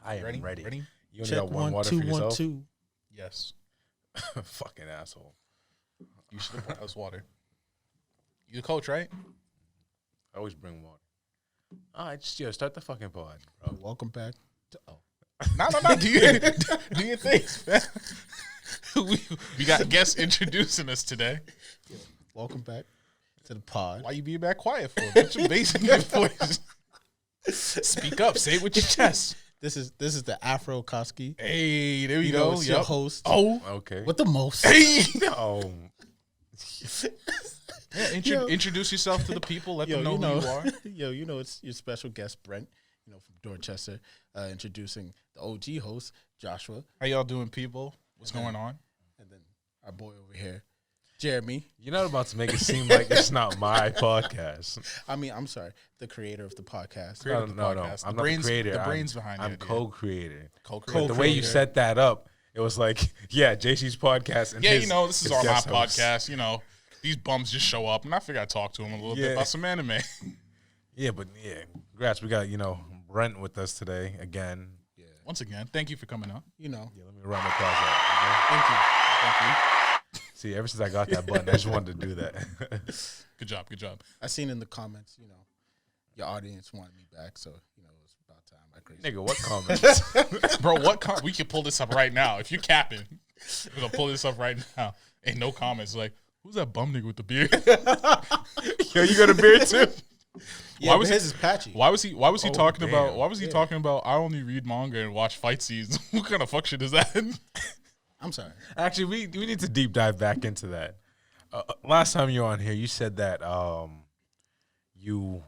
I am ready. Ready? You only Check got one 1 water 2 for 1 yourself? 2. Yes. Fucking asshole. You should have brought us water. You the coach, right? I always bring water. All right, just start the fucking pod, bro. Welcome back. No. Do your things, man. we got guests introducing us today. Welcome back to the pod. Why you being back quiet for? Put your bass in your voice. Speak up. Say it with your chest. This is the Afro Akatsuki. Hey, there we You go. know, it's your host. Oh, Okay. With the most. hey. Oh, Yeah, introduce yourself to the people. Let them know who you are. You know, it's your special guest, Brent, from Dorchester, introducing the OG host, Joshua. How y'all doing, people? What's going on? And then our boy over here, Jeremy. you're not about to make it seem like it's not my podcast. I mean, I'm sorry, the creator of the podcast. Creator of the No. podcast. I'm The brains- not the creator. the brains behind I'm it, yeah. co-creator. Co-creator. But the way you set that up, it was like, yeah, JC's podcast. And Yeah, his, this is his on my guest host. podcast. These bums just show up, and I figured I'd talk to them a little bit about some anime. Yeah, congrats. We got, Brent with us today again. Yeah. Once again, thank you for coming on. Yeah, let me round the applause out. Thank you. See, ever since I got that button, I just wanted to do that. Good job. I seen in the comments, your audience wanted me back, so it's about time. I agree. Nigga, what comments? Bro, we can pull this up right now. If you're capping, we're going to pull this up right now. Ain't no comments. Like, who's that bum nigga with the beard? Yo, you got a beard too? Yeah, but his is patchy. Why was he talking damn. about? Why was he talking about? I only read manga and watch fight scenes. What kind of fuck shit is that? I'm sorry. Actually, we need to deep dive back into that. Last time you were on here, you said that you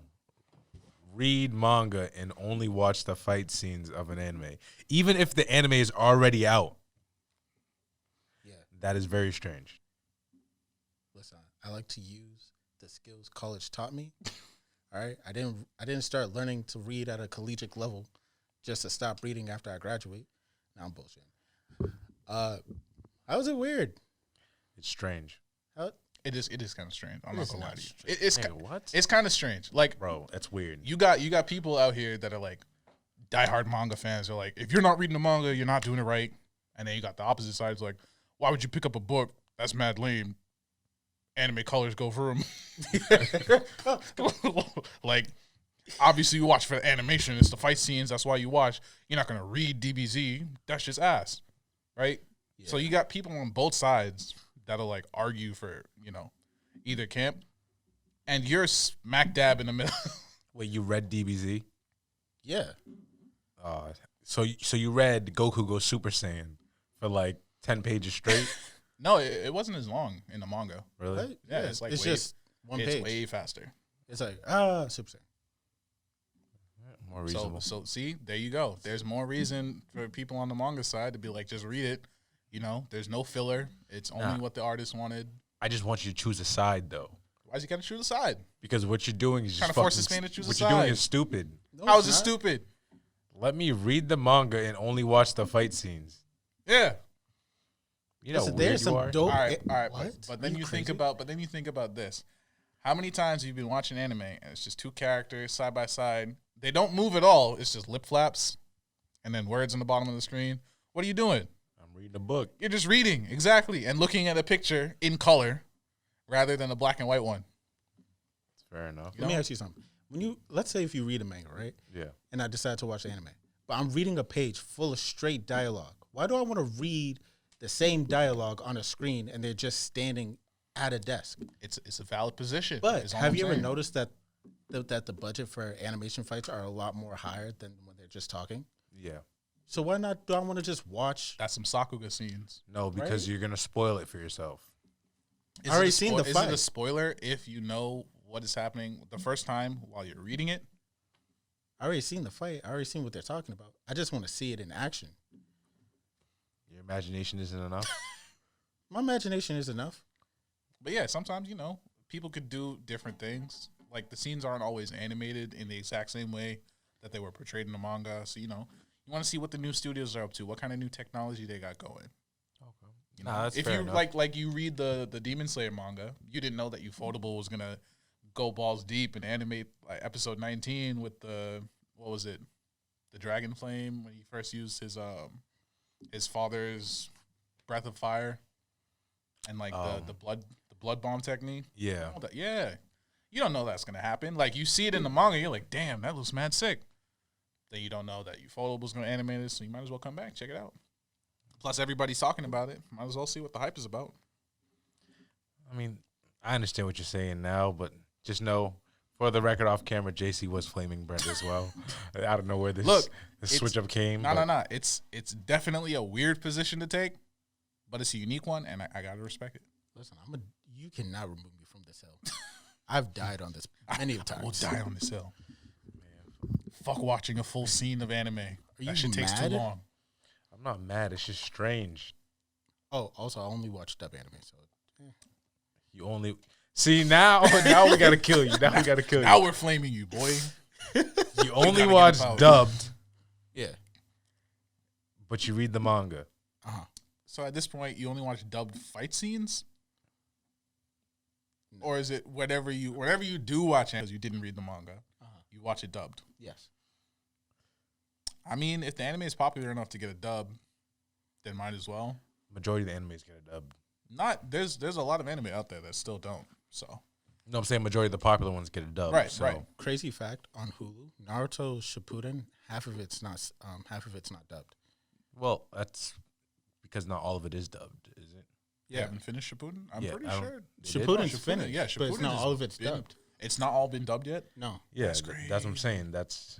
read manga and only watch the fight scenes of an anime, even if the anime is already out. Yeah. That is very strange. Listen, I like to use the skills college taught me. All right, I didn't start learning to read at a collegiate level just to stop reading after I graduate. Now I'm bullshitting. How is it weird? It's strange. It is kind of strange. I'm It not is gonna lie not to you. strange. What? It's kind of strange. Like, Bro, that's weird. you got people out here that are like diehard manga fans. They're like, if you're not reading the manga, you're not doing it right. And then you got the opposite side. It's like, why would you pick up a book? That's mad lame. Anime colors go through them. Like, obviously you watch for the animation. It's the fight scenes. That's why you watch. You're not going to read DBZ. That's just ass. Right? Yeah. So you got people on both sides that'll like argue for, either camp. And you're smack dab in the middle. Wait, you read DBZ? Yeah. So you read Goku Go Super Saiyan for like 10 pages straight? No, it wasn't as long in the manga. Really? Right? Yeah, it's like it's way- just one It's page. way faster. It's like Super Saiyan. More reasonable. So see, there you go. There's more reason for people on the manga side to be like, just read it. There's no filler. It's only what the artist wanted. I just want you to choose a side, though. Why's he got to choose a side? Because what you're doing is just Kinda force fucking- this man to choose a What you're doing side. is stupid. No, How it's is it not. stupid? Let me read the manga and only watch the fight scenes. Yeah. You know Listen, how weird there's you some are? dope. All right. What? But then Are you think crazy? about this. How many times have you been watching anime and it's just two characters side by side? They don't move at all. It's just lip flaps and then words on the bottom of the screen. What are you doing? I'm reading a book. You're just reading, exactly, and looking at a picture in color rather than a black and white one. Fair enough. Let me ask you something. Let's say if you read a manga, right? Yeah. And I decide to watch anime, but I'm reading a page full of straight dialogue. Why do I want to read the same dialogue on a screen and they're just standing at a desk? It's a valid position. But is all have I'm you ever saying. noticed that the budget for animation fights are a lot more higher than when they're just talking? Yeah. So why not? Do I want to just watch? That's some Sakuga scenes. No, because you're going to spoil it for yourself. Is I already it a seen the Is fight. it a spoiler if you know what is happening the first time while you're reading it? I already seen the fight. I already seen what they're talking about. I just want to see it in action. Your imagination isn't enough? My imagination is enough. But yeah, sometimes, people could do different things. Like, the scenes aren't always animated in the exact same way that they were portrayed in the manga. So, you want to see what the new studios are up to, what kind of new technology they got going. Okay. Nah, that's if fair you enough. like you read the Demon Slayer manga, you didn't know that Ufotable was gonna go balls deep and animate like episode 19 with the the dragon flame when he first used his father's breath of fire, and like the blood bomb technique. Yeah. Yeah. You don't know that's gonna happen. Like you see it in the manga, you're like, damn, that looks mad sick. Then you don't know that Ufotable gonna animate it, so you might as well come back, check it out. Plus everybody's talking about it. Might as well see what the hype is about. I mean, I understand what you're saying now, but just know, for the record off camera, JC was flaming Brent as well. I don't know where this switch up came. No. It's definitely a weird position to take, but it's a unique one, and I gotta respect it. Listen, you cannot remove me from this hill. I've died on this many times. I will die on this hill. Man. Fuck watching a full scene of anime. That shit takes too long. I'm not mad. It's just strange. Oh, also, I only watch dub anime, so. You only... See, now we got to kill you. Now we're flaming you, boy. You only watch dubbed. Yeah. But you read the manga. Uh-huh. So at this point, you only watch dubbed fight scenes? No. Or is it whenever you do watch it, because you didn't read the manga, you watch it dubbed? Yes. I mean, if the anime is popular enough to get a dub, then might as well. Majority of the animes get a dub. There's a lot of anime out there that still don't. So. No, I'm saying majority of the popular ones get a dub. Right. Crazy fact on Hulu: Naruto Shippuden, half of it's not dubbed. Well, that's because not all of it is dubbed, is it? Yeah, haven't finished Shippuden? I'm pretty sure. Shippuden's finished. Yeah, but it's not all of it's dubbed. It's not all been dubbed yet? No. Yeah, that's what I'm saying. It's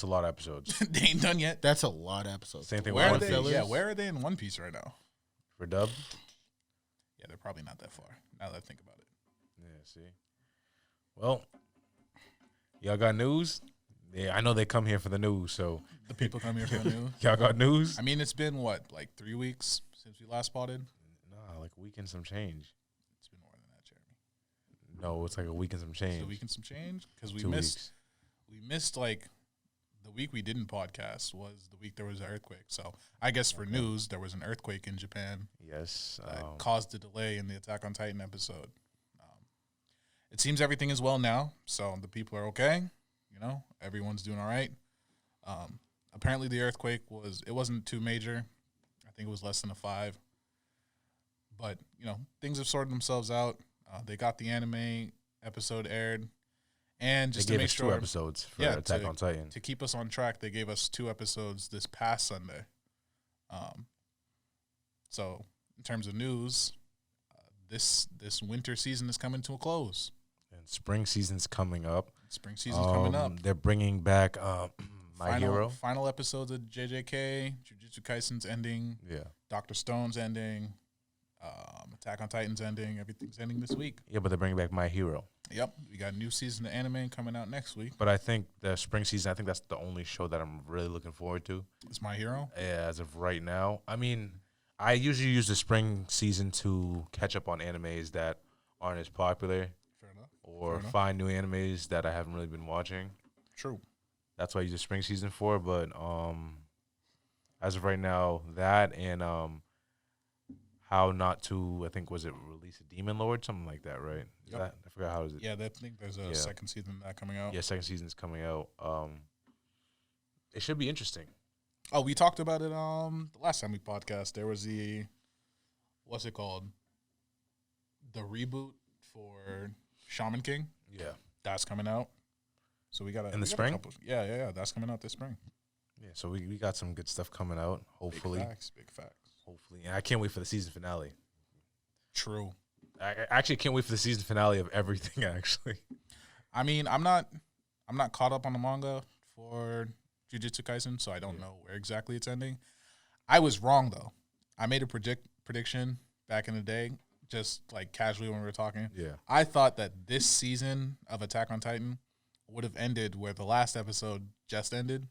a lot of episodes. They ain't done yet. That's a lot of episodes. Same thing with One Piece. Yeah, where are they in One Piece right now? For dub? Yeah, they're probably not that far, now that I think about it. Yeah, see? Well, y'all got news? Yeah, I know they come here for the news, so. The people come here for the news? Y'all got news? I mean, it's been, what, like 3 weeks since we last spotted? Nah, like a week and some change. It's been more than that, Jeremy. No, it's like a week and some change. It's a week and some change? Because we 2 missed, weeks. like, the week we didn't podcast was the week there was an earthquake. So I guess for news, there was an earthquake in Japan. Yes. That caused a delay in the Attack on Titan episode. It seems everything is well now, so the people are okay. You know, everyone's doing all right. Apparently, the earthquake wasn't too major. I think it was less than a 5. But you know, things have sorted themselves out. They got the anime episode aired, and just they to gave make us sure 2 episodes for Attack on Titan to keep us on track, they gave us 2 episodes this past Sunday. So in terms of news, this winter season is coming to a close. And spring season's coming up. They're bringing back My Hero. Final episodes of JJK, Jujutsu Kaisen's ending. Yeah. Dr. Stone's ending. Attack on Titan's ending. Everything's ending this week. Yeah, but they're bringing back My Hero. Yep. We got a new season of anime coming out next week. But I think the spring season, that's the only show that I'm really looking forward to. It's My Hero? Yeah, as of right now. I mean, I usually use the spring season to catch up on animes that aren't as popular. Fair enough. Or find new animes that I haven't really been watching. True. That's what I use the spring season for. But as of right now, that and How Not to, I think, was it release a Demon Lord? Something like that, right? Yep. I forgot how is it. Yeah, I think there's a second season of that coming out. Yeah, second season's coming out. It should be interesting. Oh, we talked about it the last time we podcast. There was what's it called? The reboot for Shaman King. Yeah. That's coming out. So we got in the spring? Yeah. That's coming out this spring. Yeah, so we got some good stuff coming out, hopefully. Big facts. Hopefully. And I can't wait for the season finale. True. I actually can't wait for the season finale of everything, actually. I mean, I'm not caught up on the manga for Jujutsu Kaisen, so I don't know where exactly it's ending. I was wrong, though. I made a prediction back in the day, just like casually when we were talking. Yeah. I thought that this season of Attack on Titan would have ended where the last episode just ended,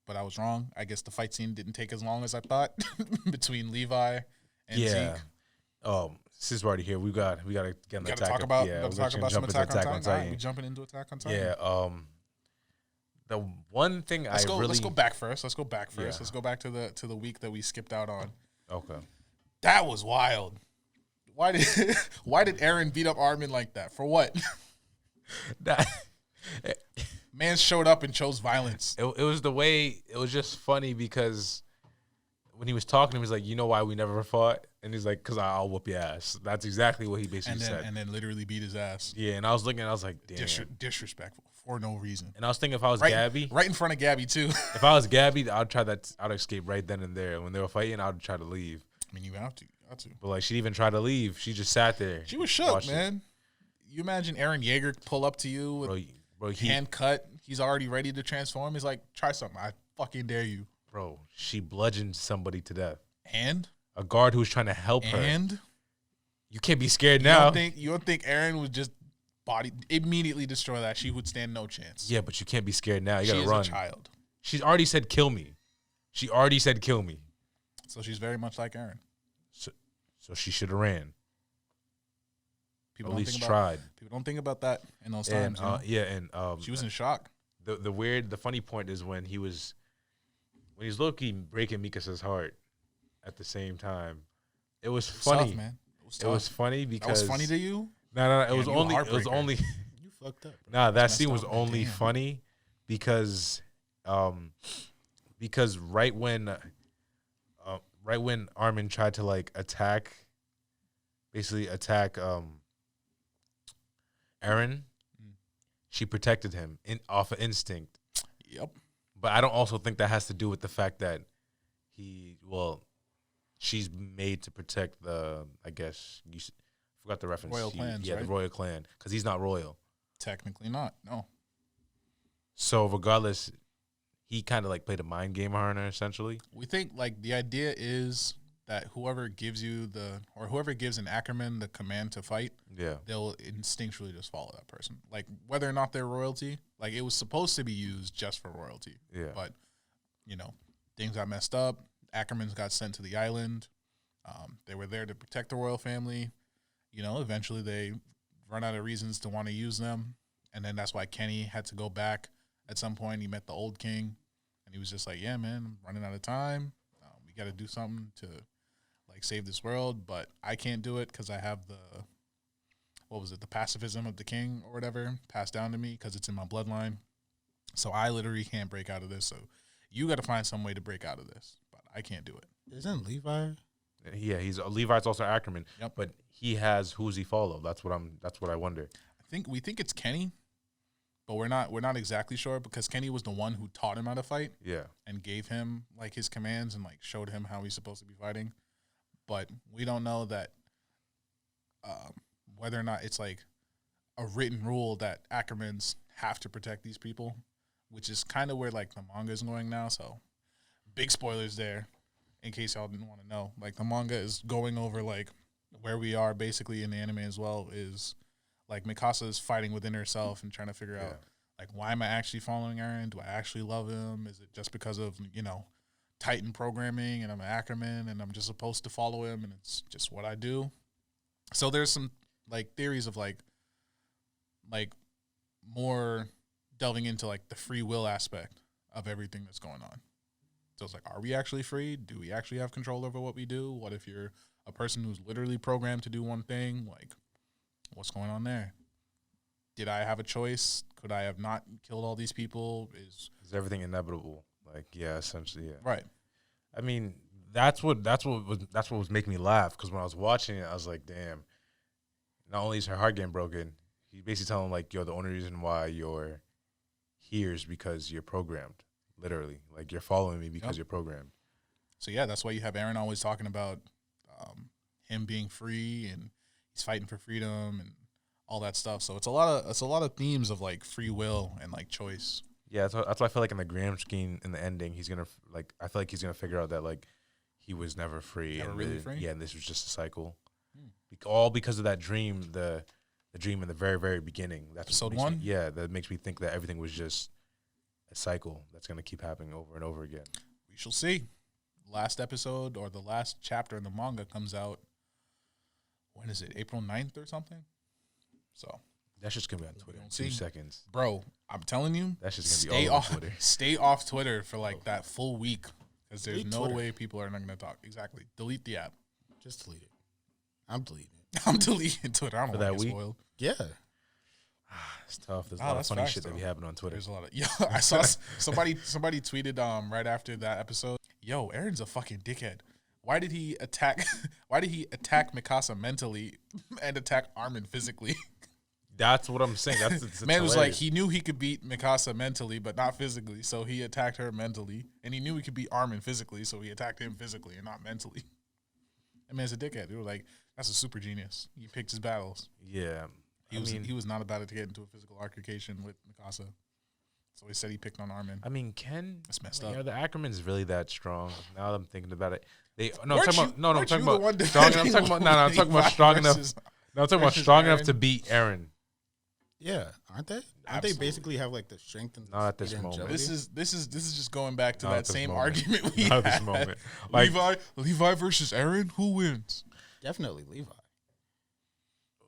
but I was wrong. I guess the fight scene didn't take as long as I thought between Levi and Zeke. Since we're already here, we got to get on the Attack on Titan. We're talk about some Attack on Titan. We're jumping into Attack on Titan. Yeah. The one thing let's go back first. Let's go back first. Yeah. Let's go back to the week that we skipped out on. Okay. That was wild. Why did Eren beat up Armin like that? For what? Man showed up and chose violence. It was the way. It was just funny because when he was talking, he was like, "You know why we never fought?" And he's like, "Cause I'll whoop your ass." That's exactly what he basically said. And then literally beat his ass. Yeah, and I was looking, I was like, "Damn." Disrespectful for no reason. And I was thinking, if I was Gabby, right in front of Gabby too. if I was Gabby, I'd try that. I'd escape right then and there. When they were fighting, I'd try to leave. I mean, you have to. But like, she didn't even tried to leave. She just sat there. She was shook, man. You imagine Eren Yeager pull up to you with hand cut. He's already ready to transform. He's like, try something. I fucking dare you. Bro, she bludgeoned somebody to death. And? A guard who was trying to help her. And? You can't be scared now. You don't think Eren would just immediately destroy that? She would stand no chance. Yeah, but you can't be scared now. You gotta run. She is a child. She's already said, kill me. She already said, kill me. So she's very much like Eren. So she should have ran. People at least tried. People don't think about that in those times. Yeah, and she was in shock. The funny point is when he's low-key breaking Mikasa's heart at the same time. It was funny, tough, man. It was funny because that was funny to you. No. It was only. You fucked up. Bro. Nah, that scene was only funny because right when Armin tried to like attack Eren, she protected him off of instinct. Yep. But I don't also think that has to do with the fact that she's made to protect the, I guess, you forgot the reference. Royal clans, yeah, right? The royal clan, because he's not royal. Technically not, no. So regardless, he kind of like played a mind game on her, essentially. We think like the idea is that whoever gives an Ackerman the command to fight, they'll instinctually just follow that person. Like whether or not they're royalty, like it was supposed to be used just for royalty. Yeah. But, things got messed up. Ackermans got sent to the island. They were there to protect the royal family. Eventually they run out of reasons to want to use them. And then that's why Kenny had to go back at some point. He met the old king and he was just like, yeah, man, I'm running out of time. We got to do something to like save this world, but I can't do it because I have the pacifism of the king or whatever passed down to me because it's in my bloodline. So I literally can't break out of this. So you got to find some way to break out of this, but I can't do it. Isn't Levi? Yeah, Levi's also Ackerman. Yep. But he has who's he follow? That's what I wonder. We think it's Kenny, but we're not exactly sure because Kenny was the one who taught him how to fight. Yeah. And gave him like his commands and like showed him how he's supposed to be fighting. But we don't know that whether or not it's like a written rule that Ackermans have to protect these people, which is kind of where like the manga is going now. So big spoilers there in case y'all didn't want to know. Like the manga is going over like where we are basically in the anime as well is like Mikasa is fighting within herself and trying to figure out like, why am I actually following Eren? Do I actually love him? Is it just because of, Titan programming and I'm an Ackerman and I'm just supposed to follow him and it's just what I do? So there's some like theories of like more delving into like the free will aspect of everything that's going on. So it's like, are we actually free? Do we actually have control over what we do? What if you're a person who's literally programmed to do one thing? Like, what's going on there? Did I have a choice? Could I have not killed all these people? Is everything inevitable? Like, yeah, essentially, yeah. Right. I mean, that's what was making me laugh because when I was watching it, I was like, damn. Not only is her heart getting broken, he's basically telling him like, yo, the only reason why you're here is because you're programmed. Literally, like you're following me because you're programmed. So yeah, that's why you have Eren always talking about him being free and he's fighting for freedom and all that stuff. So it's a lot of themes of like free will and like choice. Yeah, that's why I feel like in the grand scheme in the ending, he's gonna like I feel like he's gonna figure out that like he was never free. Never really free. Yeah, and this was just a cycle. All because of that dream, the dream in the very very beginning. That's episode 1. That makes me think that everything was just a cycle that's gonna keep happening over and over again. We shall see. Last episode or the last chapter in the manga comes out. When is it? April 9th or something? So that's just gonna be on Twitter in 2 seconds. Bro, I'm telling you, that's just gonna be all over Twitter. Stay off Twitter for like that full week because there's no way people are not gonna talk. Exactly. Delete the app. Just delete it. I'm deleting it. I'm deleting Twitter. I don't want to get spoiled. Yeah. It's tough. There's a Oh, lot of that's funny facts, shit that be though. happening on Twitter. There's a lot of I saw somebody tweeted right after that episode. Yo, Aaron's a fucking dickhead. Why did he attack? Why did he attack Mikasa mentally and attack Armin physically? That's what I'm saying. It's Man was like, hilarious. he knew he could beat Mikasa mentally, but not physically, so he attacked her mentally, and he knew he could beat Armin physically, so he attacked him physically and not mentally. That man's a dickhead. It was like, that's a super genius. He picked his battles. Yeah. He was not about to get into a physical altercation with Mikasa. So he said he picked on Armin. I mean, That's messed are up. the Ackermans really that strong? Now that I'm thinking about it, I'm Weren't talking you- about no, I'm weren't talking you the about one strong. I'm defending talking about no, I'm talking about Levi strong enough. versus- No, I'm talking about versus strong enough Aaron? to beat Aaron. Yeah, aren't they? Aren't Absolutely. they basically have like the strength and Not at this speed and moment. agility? This is just going back to Not that at this same moment. argument we Not at had. this moment. Like, Levi versus Aaron, who wins? Definitely Levi.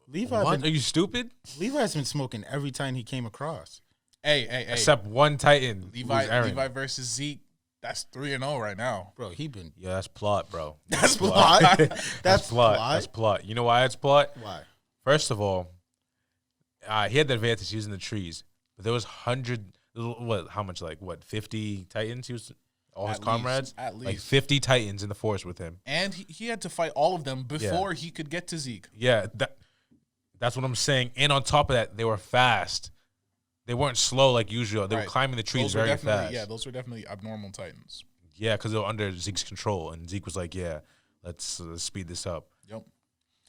Levi, what? Are you stupid? Levi's been smoking every time he came across. Hey. Except one Titan. Levi who's Aaron. Levi versus Zeke. That's 3-0 right now. Bro, he been Yeah, that's plot, bro. that's plot. That's plot. That's plot. You know why it's plot? Why? First of all, he had the advantage using the trees, but there was 50 Titans? He was all his At comrades, least, at like least. 50 Titans in the forest with him. And he had to fight all of them before he could get to Zeke. Yeah, that's what I'm saying. And on top of that, they were fast. They weren't slow like usual. They were Right. climbing the trees Those were very definitely- fast. Yeah, those were definitely abnormal Titans. Yeah, because they were under Zeke's control, and Zeke was like, "Yeah, let's speed this up." Yep.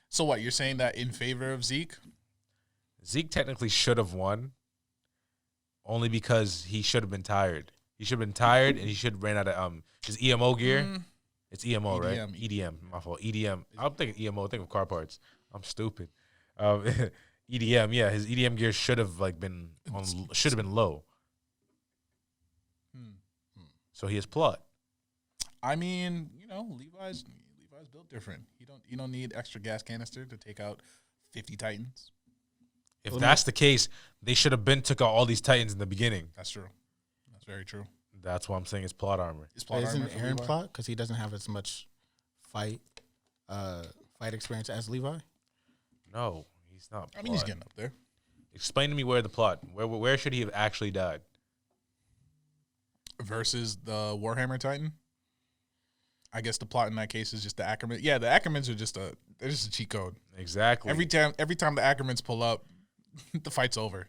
So what, you're saying that in favor of Zeke? Zeke technically should have won, only because he should have been tired. He should have been tired, and he should have ran out of his EMO gear. It's EMO, right? EDM. EDM. My fault. EDM. I'm thinking EMO. Think of car parts. I'm stupid. EDM. Yeah, his EDM gear should have should have been low. So he has plot. I mean, Levi's built different. You don't need extra gas canister to take out 50 Titans. If that's the case, they should have took out all these Titans in the beginning. That's true. That's very true. That's why I'm saying it's plot armor. Is plot Isn't armor for Aaron Levi? plot because he doesn't have as much fight experience as Levi? No, he's not. I mean, he's plot. getting up there. Explain to me where the plot. Where should he have actually died? Versus the Warhammer Titan. I guess the plot in that case is just the Ackerman. Yeah, the Ackermans are they're just a cheat code. Exactly. Every time the Ackermans pull up, the fight's over.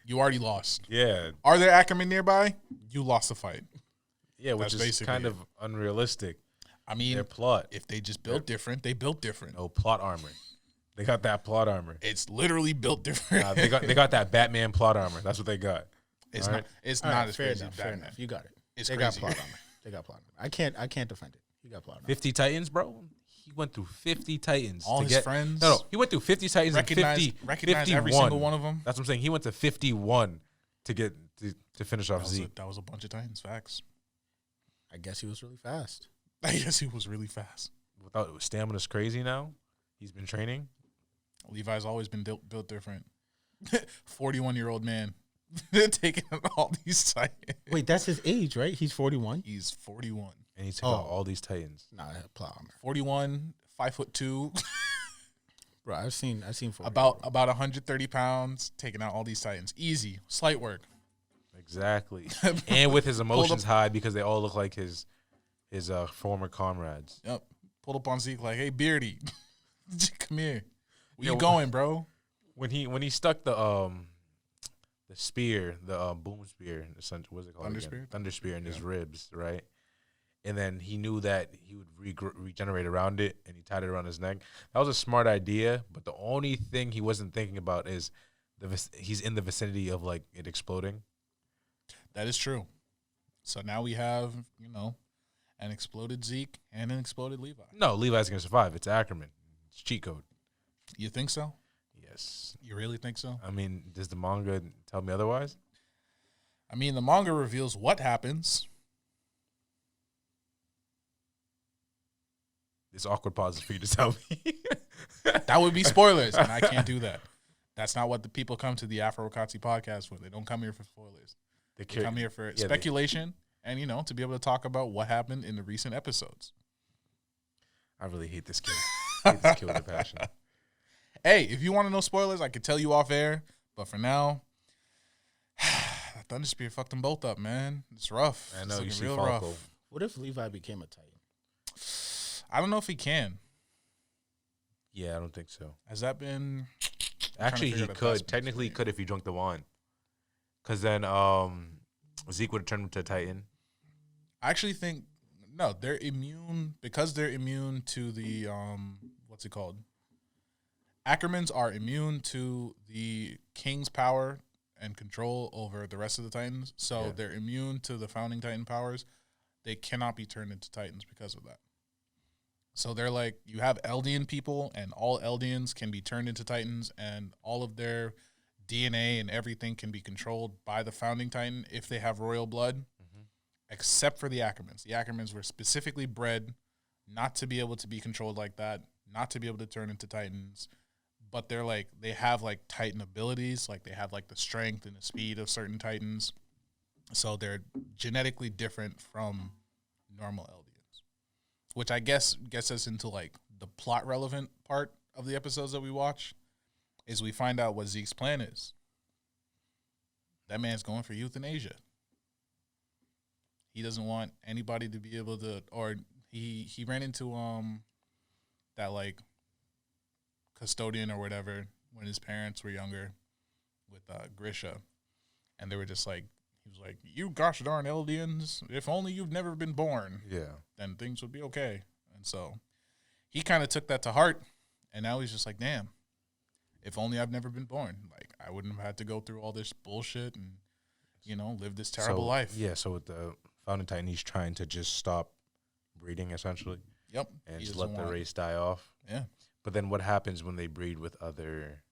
You already lost. Yeah. Are there Ackerman nearby? You lost the fight. Yeah, which That's is basically kind it. of unrealistic. I mean, Their plot. if they just built different, they built different. No plot armor. They got that plot armor. It's literally built different. They got that Batman plot armor. That's what they got. It's All not. right. It's All not right, as fair crazy enough. as Fair Batman. enough. You got it. It's They crazy. got plot armor. They got plot armor. I can't defend it. He got plot armor. 50 Titans, bro. He went through 50 Titans. All to his get, friends No, he went through 50 Titans and 50. Recognize 51. every single one of them. That's what I'm saying. He went to 51 to get to finish off Zeke. That was a bunch of Titans. Facts. I guess he was really fast. I guess he was really fast. Without stamina's crazy now. He's been training. Levi's always been built different. 41-year-old man taking out all these Titans. Wait, that's his age, right? He's 41. He's 41. And he took out all these Titans. Nah, plot armor. 41, 5'2", Bro, I've seen 40. about 130 pounds, taking out all these Titans. Easy, slight work. Exactly. And with his emotions high because they all look like his former comrades. Yep. Pulled up on Zeke like, hey, Beardy, come here. Where Yeah, you going, bro? When he stuck the spear, the boom spear, what's it called? Thunder again? spear? Thunder spear in his ribs, right? And then he knew that he would regenerate around it, and he tied it around his neck. That was a smart idea, but the only thing he wasn't thinking about is he's in the vicinity of like it exploding. That is true. So now we have, an exploded Zeke and an exploded Levi. No, Levi's gonna survive. It's Ackerman. It's cheat code. You think so? Yes. You really think so? I mean, does the manga tell me otherwise? I mean, the manga reveals what happens. It's awkward pauses for you to tell me. That would be spoilers, and I can't do that. That's not what the people come to the Afro Akatsuki podcast for. They don't come here for spoilers. They come here for speculation and, to be able to talk about what happened in the recent episodes. I really hate this kid. I hate this kid with a passion. Hey, if you want to know spoilers, I could tell you off air, But for now, that Thunder Spear fucked them both up, man. It's rough. I know, It's you see real Falco. rough. What if Levi became a Titan? I don't know if he can. Yeah, I don't think so. Has that been? Actually, he figure out if that's could. been Technically, he explained. could if he drank the wine. Because then Zeke would have turned into a Titan. I actually think no. They're immune because they're immune to the what's it called? Ackermans are immune to the King's power and control over the rest of the Titans. So Yeah. they're immune to the founding Titan powers. They cannot be turned into Titans because of that. So they're like, you have Eldian people, and all Eldians can be turned into Titans, and all of their DNA and everything can be controlled by the founding Titan if they have royal blood, except for the Ackermans. The Ackermans were specifically bred not to be able to be controlled like that, not to be able to turn into Titans. But they're like, they have like Titan abilities, like they have like the strength and the speed of certain Titans. So they're genetically different from normal Eldians, which I guess gets us into like the plot relevant part of the episodes that we watch, is we find out what Zeke's plan is. That man's going for euthanasia. He doesn't want anybody to be able to, or he ran into that like custodian or whatever when his parents were younger with Grisha, and they were just like, he was like, you gosh darn Eldians, if only you've never been born, Yeah. then things would be okay. And so he kind of took that to heart, and now he's just like, damn, if only I've never been born, like I wouldn't have had to go through all this bullshit and, you know, live this terrible life. Yeah, so with the Founding Titan, he's trying to just stop breeding, essentially, Yep. and He just doesn't let the want- race die off. Yeah. But then what happens when they breed with other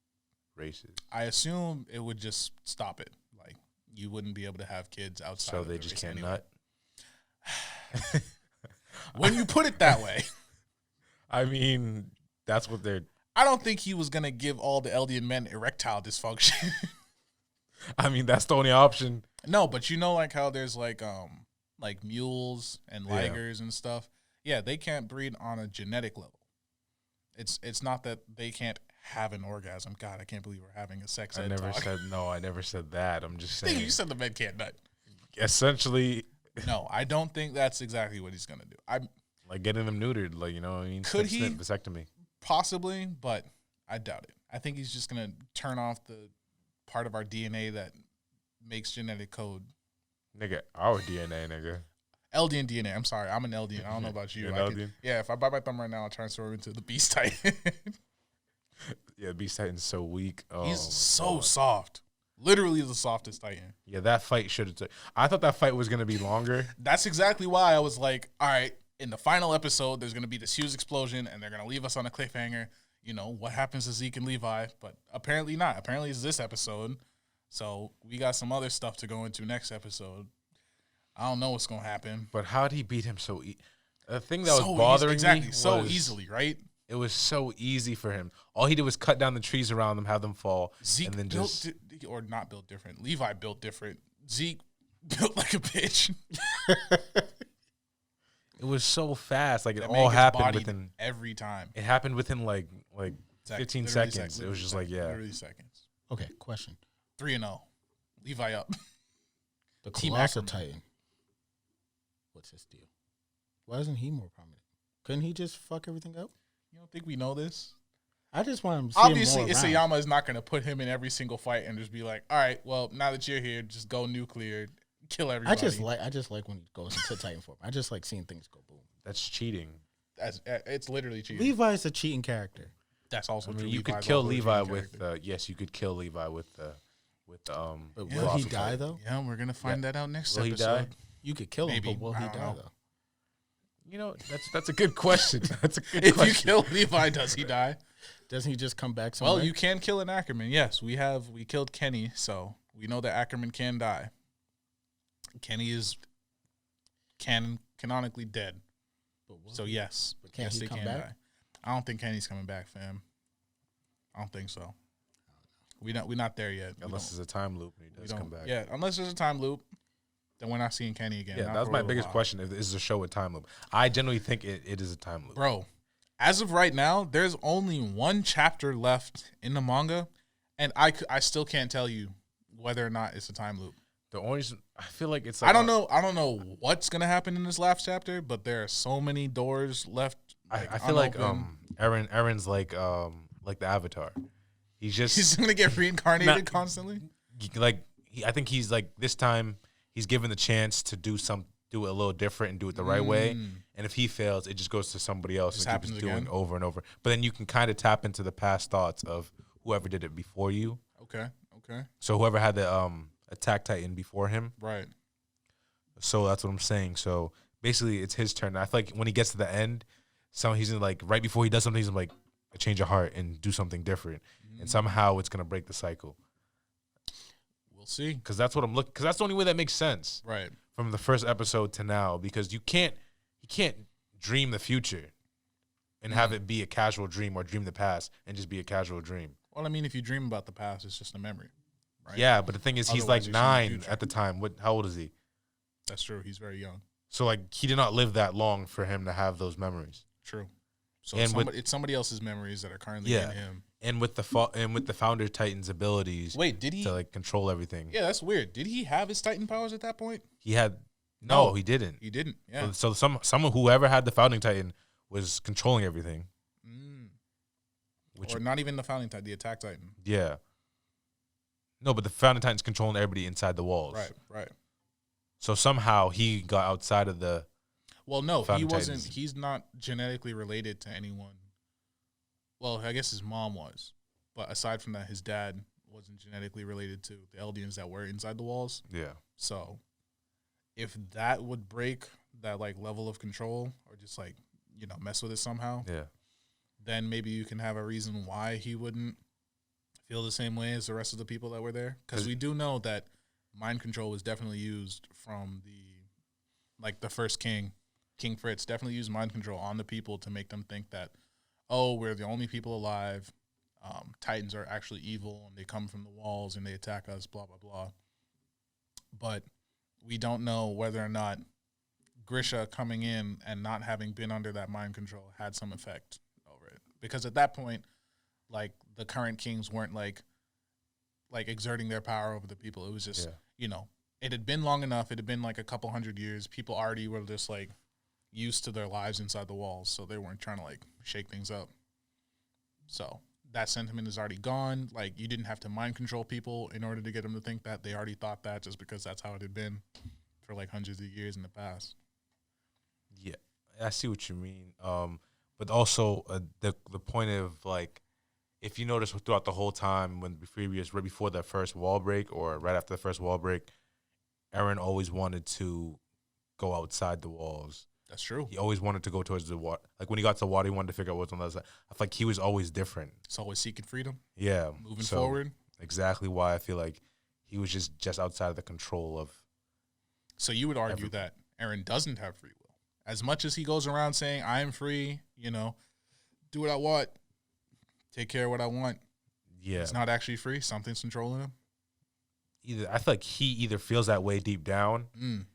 races? I assume it would just stop it. Like, you wouldn't be able to have kids outside So of they the just race can't anyway. nut? When you put it that way, I mean, that's what they're... I don't think he was going to give all the Eldian men erectile dysfunction. I mean, that's the only option. No, but you know, like how there's like mules and Yeah. ligers and stuff. Yeah, they can't breed on a genetic level. It's not that they can't have an orgasm. God, I can't believe we're having a sex ed I never talk. said that. I'm just Nigga, saying. you said the men can't nut. Essentially, No, I don't think that's exactly what he's gonna do. I like getting them neutered, like, you know what I mean? Could Snip, he? snip, vasectomy. possibly, but I doubt it. I think he's just gonna turn off the part of our DNA that makes genetic code. Nigga, our DNA, nigga. Eldian DNA. I'm sorry, I'm an Eldian. I don't know about you. You're an I could- Eldian? yeah, if I bite my thumb right now, I'll transfer into the Beast Titan. Yeah, Beast Titan's so weak. Oh, He's my so God. soft. Literally the softest Titan. Yeah, that fight should have. I thought that fight was gonna be longer. That's exactly why I was like, all right, in the final episode, there's going to be this huge explosion, and they're going to leave us on a cliffhanger. You know, what happens to Zeke and Levi? But apparently not. Apparently it's this episode. So we got some other stuff to go into next episode. I don't know what's going to happen. But how'd he beat him so? The thing that So was bothering exactly, me so was easily, right? It was so easy for him. All he did was cut down the trees around them, have them fall, Zeke and then built, just or not built different. Levi built different. Zeke built like a bitch. it was so fast. Like it That all man gets happened bodied within. every time. It happened within like 15 Literally seconds. It was just like, seconds. yeah. Literally seconds. Okay, question. 3-0. Levi up. The Team Colossal Ackerman. Titan. What's his deal? Why isn't he more prominent? Couldn't he just fuck everything up? You don't think we know this? I just want him to see Obviously, him more around. Isayama is not going to put him in every single fight and just be like, all right, well, now that you're here, just go nuclear, kill everybody. I just like when he goes into Titan form. I just like seeing things go boom. That's cheating. It's literally cheating. Levi's a cheating character. That's also I mean, true. you could Levi's kill also a Levi cheating with character. yes, you could kill Levi with the But will he philosophy die fight. though? Yeah, we're going to find that out next Will he episode. die? You could kill him, Maybe. but will I he don't die know. though? You know, that's a good question. That's a good If question. you kill Levi, does he die? Doesn't he just come back somewhere? Well, you can kill an Ackerman. Yes, we killed Kenny, so we know that Ackerman can die. Kenny is canonically dead. But will So he- yes, But can't yes, he they come can back? die. I don't think Kenny's coming back, fam. I don't think so. We're not there yet. We Unless don't- it's a time loop and he we does don't- come back. Yeah, unless there's a time loop, then we're not seeing Kenny again. Yeah, not that was for a my little biggest while. question. If this is a show with time loop, I genuinely think it is a time loop. Bro, as of right now, there's only one chapter left in the manga, And I still can't tell you whether or not it's a time loop. The only reason I feel like it's like I don't know what's gonna happen in this last chapter, but there are so many doors left. I feel like Aaron's like the Avatar. He's gonna get reincarnated constantly. I think he's like this time he's given the chance to do it a little different and do it the right way. And if he fails, it just goes to somebody else and keeps doing it over and over. But then you can kind of tap into the past thoughts of whoever did it before you. Okay. So whoever had the Attack Titan before him. Right. So that's what I'm saying. So basically it's his turn. I feel like when he gets to the end, he's like right before he does something, he's like a change of heart and do something different. And somehow it's gonna break the cycle. We'll see. Because that's what I'm looking. Because that's the only way that makes sense. Right. From the first episode to now, because you can't dream the future and have it be a casual dream, or dream the past and just be a casual dream. Well, I mean, if you dream about the past, it's just a memory, right? Yeah, but the thing is, he's Otherwise, like you're seeing the 9 future. at the time. How old is he? That's true. He's very young. So like he did not live that long for him to have those memories. True. So And it's somebody else's memories that are currently in him. And with the Founder Titan's abilities, Wait, did he? to like control everything? Yeah, that's weird. Did he have his Titan powers at that point? He had No. he didn't. He didn't. Yeah. So someone whoever had the Founding Titan was controlling everything. Which Or not even the Founding Titan, the Attack Titan. yeah. No, but the Founding Titan's controlling everybody inside the walls. Right. So somehow he got outside of the. Well, no, Founding he wasn't. Titans. He's not genetically related to anyone. Well, I guess his mom was, but aside from that, his dad wasn't genetically related to the Eldians that were inside the walls. Yeah. So, if that would break that like level of control, or just like mess with it somehow, Yeah. then maybe you can have a reason why he wouldn't feel the same way as the rest of the people that were there. Because we do know that mind control was definitely used from the first king. King Fritz definitely used mind control on the people to make them think that, oh, we're the only people alive. Titans are actually evil, and they come from the walls, and they attack us, blah, blah, blah. But we don't know whether or not Grisha coming in and not having been under that mind control had some effect over it. Because at that point, like, the current kings weren't, like exerting their power over the people. It was just, it had been long enough. It had been, like, a couple hundred years. People already were just, like, used to their lives inside the walls, so they weren't trying to like shake things up. So that sentiment is already gone. Like, you didn't have to mind control people in order to get them to think that. They already thought that just because that's how it had been for like hundreds of years in the past. Yeah, I see what you mean. But also the point of like, if you notice throughout the whole time right before the first wall break or right after the first wall break, Eren always wanted to go outside the walls. That's true. He always wanted to go towards the water. Like when he got to the water, he wanted to figure out what's on the other side. I feel like he was always different. It's always seeking freedom. Yeah. Moving forward. Exactly why I feel like he was just outside of the control of. So you would argue that Eren doesn't have free will. As much as he goes around saying, I am free, do what I want, take care of what I want. Yeah. He's not actually free. Something's controlling him. I feel like he either feels that way deep down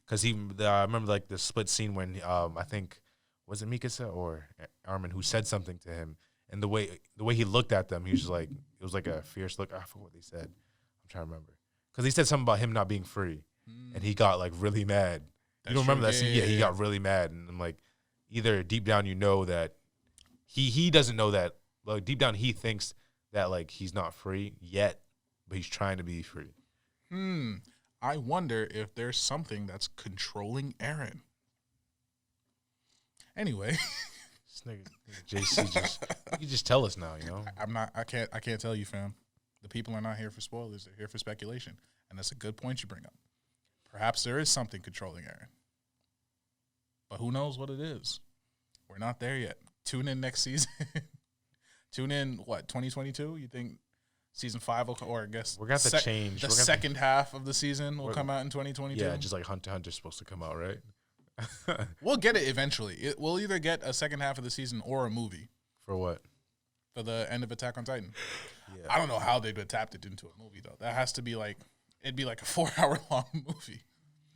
because I remember like the split scene when I think was it Mikasa or Armin who said something to him, and the way he looked at them, he was just like, it was like a fierce look. I forgot what they said. I'm trying to remember because he said something about him not being free, and he got like really mad. You don't remember that scene? Yeah, he got really mad, and I'm like, either deep down you know that he doesn't know that, like deep down he thinks that like he's not free yet, but he's trying to be free. I wonder if there's something that's controlling Eren. Anyway, This nigga JC you just tell us now, I can't tell you, fam. The people are not here for spoilers. They're here for speculation. And that's a good point you bring up. Perhaps there is something controlling Eren. But who knows what it is? We're not there yet. Tune in next season. Tune in, 2022? You think Season 5 will, or I guess we're gonna have to change. The second half of the season will come out in 2022. Yeah, just like Hunter x Hunter's supposed to come out, right? We'll get it eventually. We'll either get a second half of the season or a movie. For what? For the end of Attack on Titan. Yeah. I don't know how they'd adapt it into a movie though. That has to be like, it'd be like a 4-hour long movie.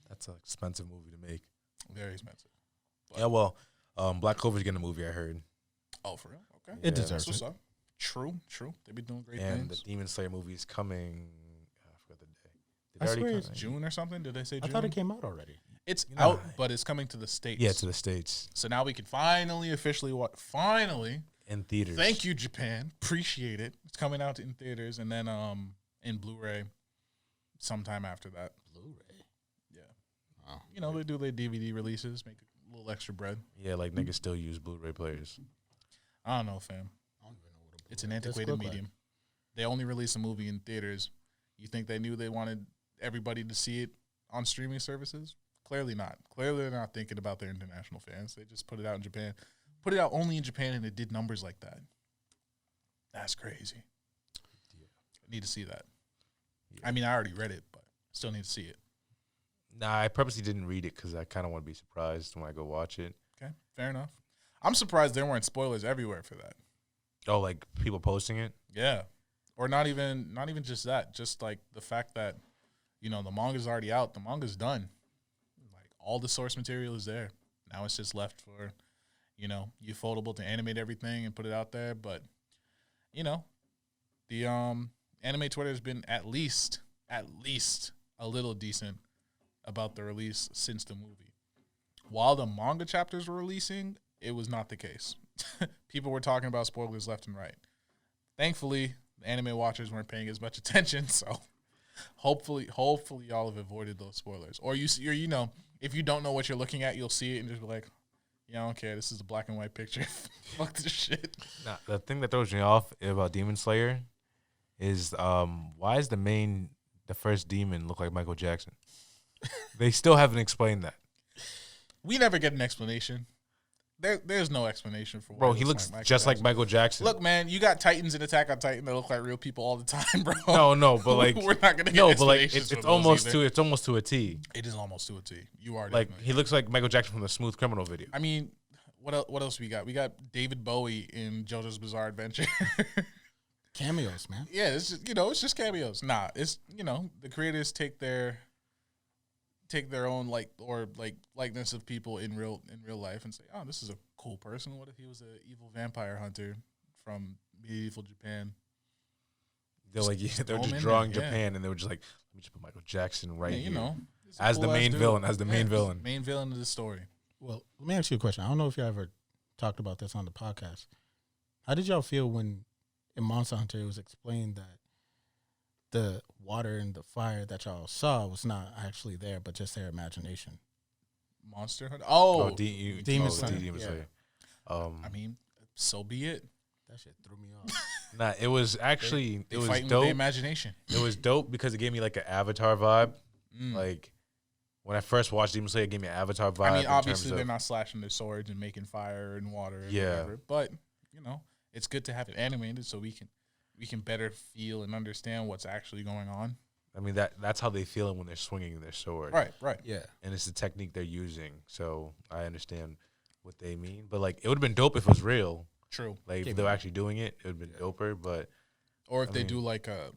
That's an expensive movie to make. Very expensive. But yeah, well, Black Clover's getting a movie. I heard. Oh, for real? Okay. It deserves That's what's it. up. True. They've been doing great And things. the Demon Slayer movie is coming. I forgot the day. Did I it already swear come it's out? June or something? Did they say June? I thought it came out already. It's You know, out, but it's coming to the States. Yeah, to the States So now we can finally officially watch. Finally, in theaters. thank you, Japan. Appreciate it. It's coming out in theaters and then in Blu-ray sometime after that. Blu-ray. Yeah. Oh, You know, they do their DVD releases, make a little extra bread. Yeah, like niggas still use Blu-ray players. I don't know, fam. I don't even know what a It's an Blu-ray disc antiquated look like. medium. They only release a movie in theaters. You think they knew they wanted everybody to see it on streaming services? Clearly not. Clearly they're not thinking about their international fans. They just put it out in Japan. Put it out only in Japan, and it did numbers like that. That's crazy. Yeah. I need to see that. Yeah. I mean, I already read it, but still need to see it. Nah, I purposely didn't read it because I kind of want to be surprised when I go watch it. Okay, fair enough. I'm surprised there weren't spoilers everywhere for that. Oh, like people posting it? Yeah, or not even just that. Just like the fact that the manga's already out. The manga's done. Like all the source material is there. Now it's just left for Ufotable to animate everything and put it out there. But the anime Twitter has been at least a little decent about the release since the movie. While the manga chapters were releasing, it was not the case. People were talking about spoilers left and right. Thankfully, the anime watchers weren't paying as much attention, so hopefully y'all have avoided those spoilers. Or if you don't know what you're looking at, you'll see it and just be like, yeah, I don't care. This is a black and white picture. Fuck this shit. Nah, the thing that throws me off about Demon Slayer is why is the first demon look like Michael Jackson? They still haven't explained that. We never get an explanation. There's no explanation for why Bro, he looks just like Michael Jackson. Look, man, you got Titans in Attack on Titan that look like real people all the time, bro. No, but like we're not gonna get no, but like explanations it's for almost those to either. it's almost to a T. It is almost to a T. You are Like he looks like Michael Jackson from the Smooth Criminal video. I mean, what else we got? We got David Bowie in JoJo's Bizarre Adventure. Cameos, man. Yeah, it's just, it's just cameos. Nah, it's the creators take their own likeness of people in real life and say, oh, this is a cool person. What if he was an evil vampire hunter from medieval Japan? They're like they're throw him just in drawing there, yeah. Japan, and they were just like, let me just put Michael Jackson right Yeah, here he's a as the cool-ass main dude. villain, as the main he's villain. the main villain of the story. Well, let me ask you a question. I don't know if you ever talked about this on the podcast. How did y'all feel when in Monster Hunter it was explained that the water and the fire that y'all saw was not actually there, but just their imagination? Monster Hunter. Oh, Demon Demon Slayer, Slayer. yeah. I mean, so be it. That shit threw me off. Nah, it was actually They it was fighting with dope. their imagination. It was dope because it gave me like an Avatar vibe. Mm. Like when I first watched Demon Slayer, it gave me an Avatar vibe. I mean, in obviously terms they're of- not slashing their swords and making fire and water and Yeah. whatever. But, it's good to have it animated so we can better feel and understand what's actually going on. I mean that's how they feel when they're swinging their sword. Right. Yeah. And it's the technique they're using. So I understand what they mean. But like it would have been dope if it was real. True. Like Okay, if they were actually doing it, it would have been doper. But Or if I they mean- do like a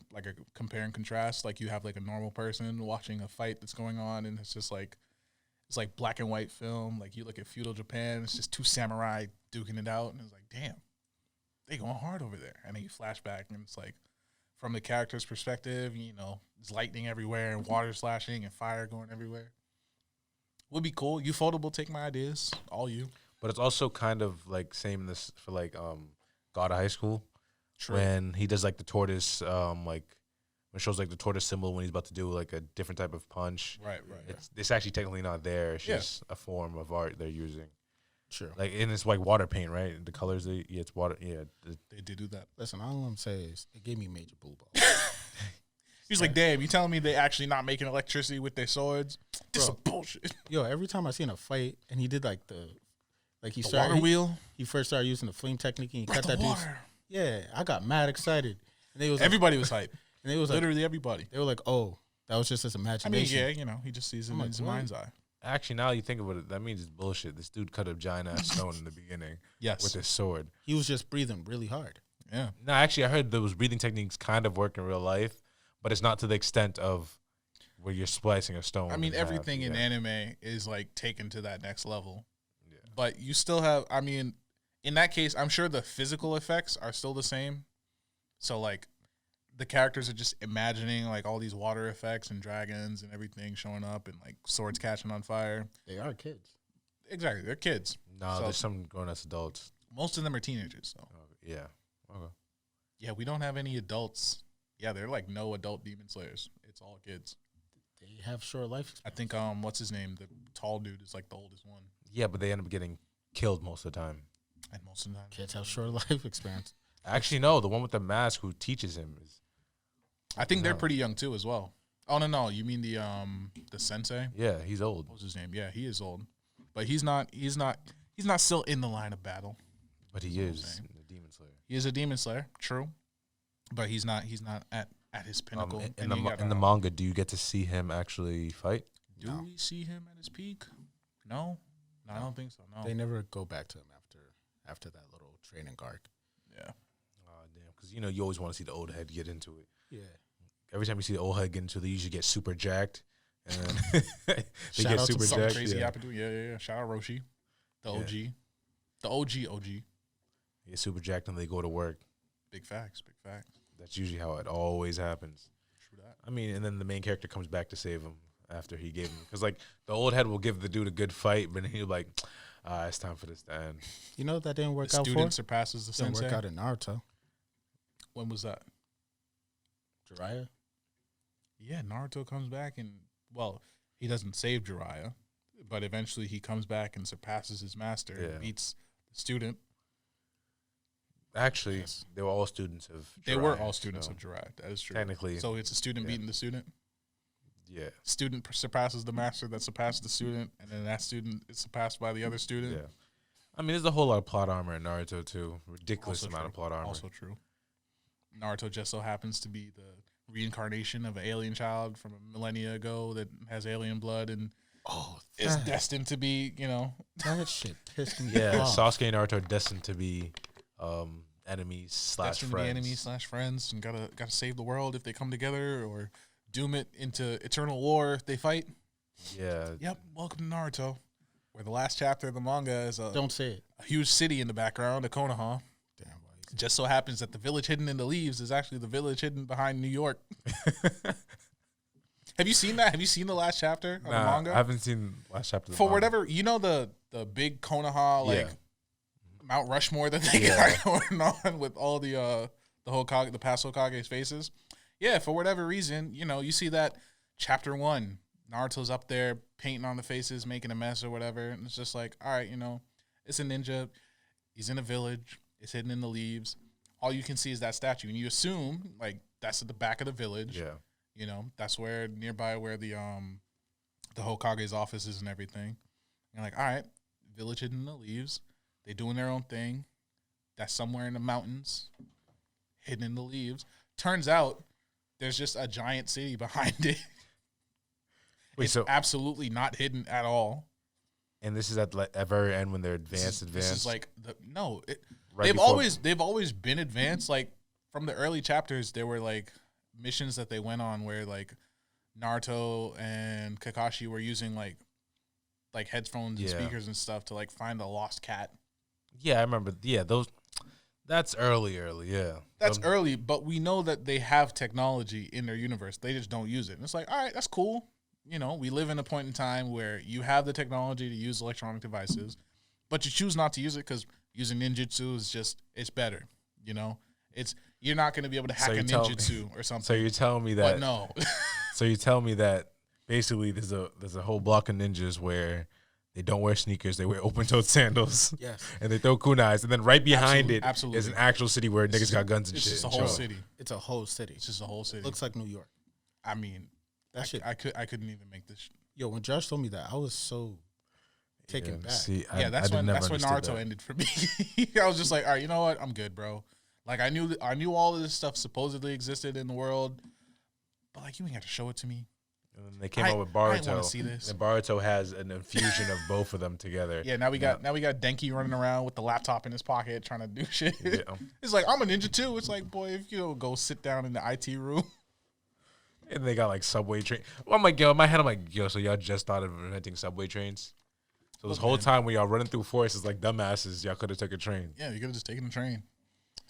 compare and contrast, like you have like a normal person watching a fight that's going on and it's just like it's like black and white film. Like you look at feudal Japan, it's just two samurai duking it out and it's like, damn, they going hard over there. And then you flash back and it's like from the character's perspective, there's lightning everywhere and water slashing and fire going everywhere. Would be cool. Ufotable, take my ideas. All you. but it's also kind of like same this for like God of High School. True. When he does like the tortoise, when it shows like the tortoise symbol when he's about to do like a different type of punch. Right. It's actually technically not there. It's Yeah. just a form of art they're using. True. Like and it's like water paint, right? The colors, it's water. Yeah, They did do that. Listen, all I'm saying is it gave me major boo balls. He's like, damn, you telling me they actually not making electricity with their swords? This is Bro. bullshit. Yo, every time I seen a fight and he did like he The started water wheel. he first started using the flame technique and he cut The that dude's. water. Yeah, I got mad excited. And they was like, Everybody was hype. and they was like, Literally everybody. they were like, oh, that was just his I mean, imagination. yeah, he just sees it I'm in like, his what? mind's eye. actually now you think about it, that means it's bullshit. This dude cut a giant ass stone in the beginning Yes. with his sword. He was just breathing really hard. Yeah. No, actually, I heard those breathing techniques kind of work in real life, but it's not to the extent of where you're splicing a stone. I mean, in half. everything in Yeah. anime is like taken to that next level. Yeah. But you still have, in that case, I'm sure the physical effects are still the same, So like the characters are just imagining like all these water effects and dragons and everything showing up and like swords catching on fire. They are kids. Exactly, they're kids. No, So- there's some grown ass adults. Most of them are teenagers. So Yeah. Okay. yeah, we don't have any adults. Yeah, they're like no adult demon slayers. It's all kids. They have short life. I think what's his name? The tall dude is like the oldest one. Yeah, but they end up getting killed most of the time. And most of the time, Kids have short life experience. Actually, no. The one with the mask who teaches him is. I think they're No. pretty young too as well. Oh no, you mean the sensei? Yeah, he's old. What's his name? Yeah, he is old, but he's not still in the line of battle. But he is the demon slayer. He is a demon slayer, true, but he's not at his pinnacle. In And the you got, in the manga, do you get to see him actually fight? do No. we see him at his peak? No, I don't think so. No, They never go back to him after that little training arc. yeah, Oh damn! Because you always want to see the old head get into it. Yeah. Every time you see the old head get into it, they usually get super jacked, and then they Shout get out to super something jacked. crazy Yeah. happened to him. Yeah. Shout out Roshi, the Yeah. OG, the OG. They get super jacked and they go to work. Big facts, big facts. That's usually how it always happens. True that. I mean, and then the main character comes back to save him after he gave him, because like the old head will give the dude a good fight, but then he'll like, it's time for this to end. You know what that didn't work The out for? student surpasses the Didn't sensei. work out in Naruto. When was that? Jiraiya. Yeah, Naruto comes back and he doesn't save Jiraiya, but eventually he comes back and surpasses his master Yeah. and beats the student. Actually, Yes. they were all students of. They were Jiraiya, all students so of Jiraiya. That is true. Technically, So it's a student yeah. beating the student. yeah, Student surpasses the master that surpasses the student, and then that student is surpassed by the other student. yeah. I mean, there's a whole lot of plot armor in Naruto too. Ridiculous Also amount true. of plot armor. Also true. Naruto just so happens to be the reincarnation of an alien child from a millennia ago that has alien blood and Oh, is destined to be, that shit pissed me Yeah, off. Sasuke and Naruto are destined to be enemies slash destined to friends. be enemies slash friends, and gotta save the world if they come together, or doom it into eternal war if they fight. Yeah, Yep. Welcome to Naruto, where the last chapter of the manga is Don't say it. a huge city in the background, of Konoha. Damn, why It just so happens that the village hidden in the leaves is actually the village hidden behind New York. Have you seen that? Have you seen the last chapter of the nah, manga? I haven't seen last chapter. Of the For manga. whatever, the big Konoha, like Yeah. Mount Rushmore that they Yeah. got going on with all the Hokage, the past Hokage's faces. Yeah, for whatever reason, you see that chapter 1, Naruto's up there painting on the faces, making a mess or whatever, and it's just like, all right, it's a ninja. He's in a village. It's hidden in the leaves. All you can see is that statue, and you assume like that's at the back of the village. Yeah, That's where nearby where the Hokage's office is and everything. You're like, all right, village hidden in the leaves. They doing their own thing. That's somewhere in the mountains, hidden in the leaves. Turns out there's just a giant city behind it. Wait, It's so absolutely not hidden at all. and this is at like at very end when they're This advanced. is like right they've before- always been advanced. Like from the early chapters, there were like missions that they went on where like Naruto and Kakashi were using like headphones and Yeah. speakers and stuff to like find a lost cat. Yeah, I remember. Yeah, those. That's early. Yeah, That's early, but we know that they have technology in their universe. They just don't use it. And it's like, all right, that's cool. We live in a point in time where you have the technology to use electronic devices, but you choose not to use it because using ninjutsu is it's better. You're not going to be able to hack So a you tell me- ninjutsu or something. So you're telling me but that? no, So you tell me that basically there's a whole block of ninjas where they don't wear sneakers, they wear open-toed sandals, Yes. and they throw kunais, and then right behind it Absolutely. is an actual city where It's niggas just- got guns and it's shit. just a and whole shit. city. It's a whole city. It's just a whole city. Looks like New York. I mean, That shit. I couldn't even make this. Yo, when Josh told me that, I was so taken back. See, Yeah, that's when never Naruto understood that. ended for me. I was just like, all right, you know what? I'm good, bro. Like I knew all of this stuff supposedly existed in the world, but like you ain't got to show it to me. And then they came I out with ain't wanna Baruto. see this. And Baruto has an infusion of both of them together. Yeah, now we got Denki running around with the laptop in his pocket trying to do shit. Yeah. It's like I'm a ninja too. It's like, boy, if you don't go sit down in the IT room. And they got like subway train. Oh my god, in my head I'm like, yo, so y'all just started inventing subway trains? So this Look, whole man. time when y'all running through forests like dumbasses, y'all could have took a train. Yeah, you could have just taken the train.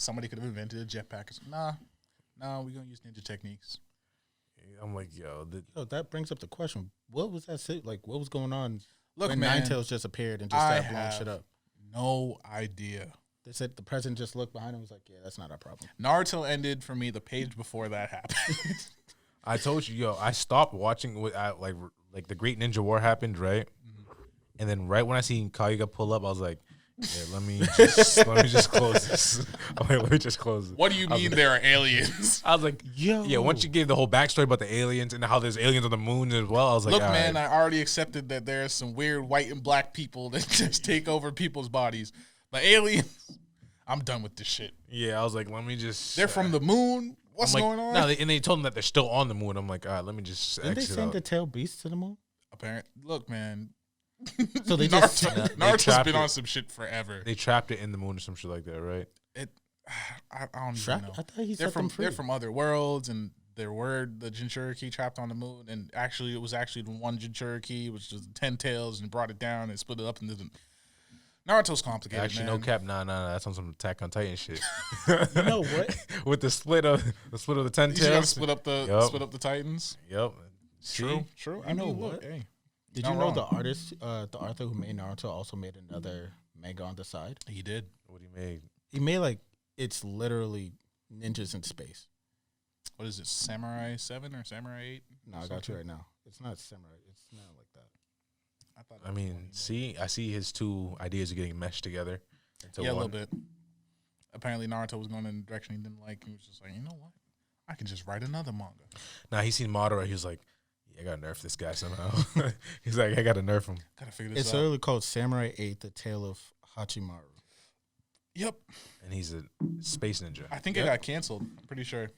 Somebody could have invented a jetpack. Nah, we're gonna use ninja techniques. I'm like, yo, that brings up the question: what was that? Like, what was going on? Look, when man, Ninetales just appeared and just started blowing shit up. No idea. They said the president just looked behind him and was like, yeah, that's not our problem. Naruto ended for me the page before that happened. I told you, yo, I stopped watching like the Great Ninja War happened, right? Mm-hmm. And then right when I seen Kayuga pull up, I was like, yeah, let me just close this. I'm like, let me just close it. What do you mean there are aliens? I was like, yo. Yeah, once you gave the whole backstory about the aliens and how there's aliens on the moon as well, I was like, look, man, right. I already accepted that there's some weird white and black people that just take over people's bodies. But aliens, I'm done with this shit. Yeah, I was like, let me just. They're from the moon. What's going on? No, and they told them that they're still on the moon. I'm like, all right, let me just. Didn't they send the tail beast to the moon? Apparently, look, man. So they just Naruto's been on some shit forever. They trapped it in the moon or some shit like that, right? I don't even know. I thought he they're set them from free. they're from other worlds, and the Jinchuriki trapped on the moon, and actually it was actually the one Jinchuriki, which was 10 tails, and brought it down and split it up into the. Naruto's complicated. Actually, man. no cap. Nah. That's on some Attack on Titan shit. You know what? With the split of the 10 You tails. gotta split up the Titans. Yep. True. I know mean, what? look, hey, Did not you know wrong. the artist, the author who made Naruto also made another manga on the side? He did. What he made? He made like, it's literally ninjas in space. What is it? Samurai 7 or Samurai 8? No, I got you right now. It's not samurai. It's not like that. I mean, I see his two ideas are getting meshed together. Into Yeah, a one. little bit. Apparently, Naruto was going in a direction he didn't like. He was just like, you know what? I can just write another manga. Nah, he seen Madara. He was like, yeah, I gotta nerf this guy somehow. He's like, I gotta nerf him. Gotta figure this It's out. literally called Samurai 8, The Tale of Hachimaru. Yep. And he's a space ninja. I think it got canceled. I'm pretty sure.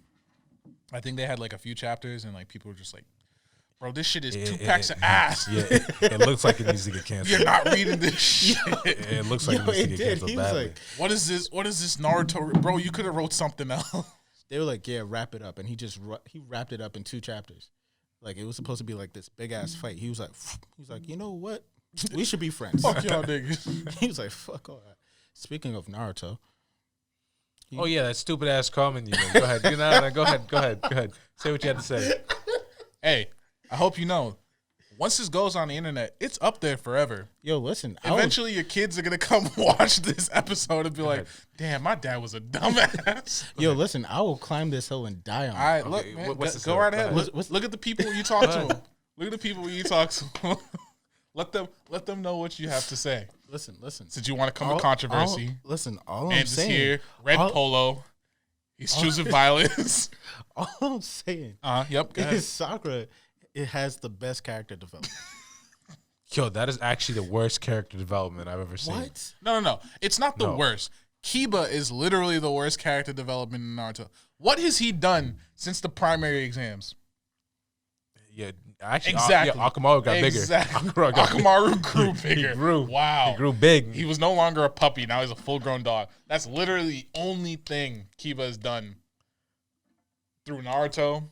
I think they had like a few chapters, and like people were just like, bro, this shit is 2 packs of ass. Yeah, it looks like it needs to get canceled. You're not reading this shit. It looks like it needs to get canceled He was badly. like, What is this Naruto? Bro, you could have wrote something else. they were like, yeah, wrap it up. And he wrapped it up in 2 chapters. Like, it was supposed to be like this big ass fight. He was like, you know what? We should be friends. Fuck y'all niggas. He was like, fuck all that. Speaking of Naruto. Oh yeah, that stupid ass comment you made. Go ahead. Go ahead. Say what you had to say. Hey, I hope you know. Once this goes on the internet, it's up there forever. Yo, listen. Eventually, your kids are gonna come watch this episode and be like, "Damn, my dad was a dumbass." Yo, listen. I will climb this hill and die on it. All right, Okay, look, man, what's this go hill? right Go ahead. ahead. Look at the people you talk to. Look at the people you talk to. Let them know what you have to say. Listen. Since you want to come with controversy, All I'm and is saying. here, red polo. He's choosing violence. All I'm saying Yep. Go ahead. is Sakura, it has the best character development. Yo, that is actually the worst character development I've ever seen. What? No. It's not the No. worst. Kiba is literally the worst character development in Naruto. What has he done since the primary exams? Yeah, actually, Exactly. Akamaru got Exactly. bigger. Akamaru grew bigger. He grew. Wow. He grew big. He was no longer a puppy. Now he's a full-grown dog. That's literally the only thing Kiba has done through Naruto,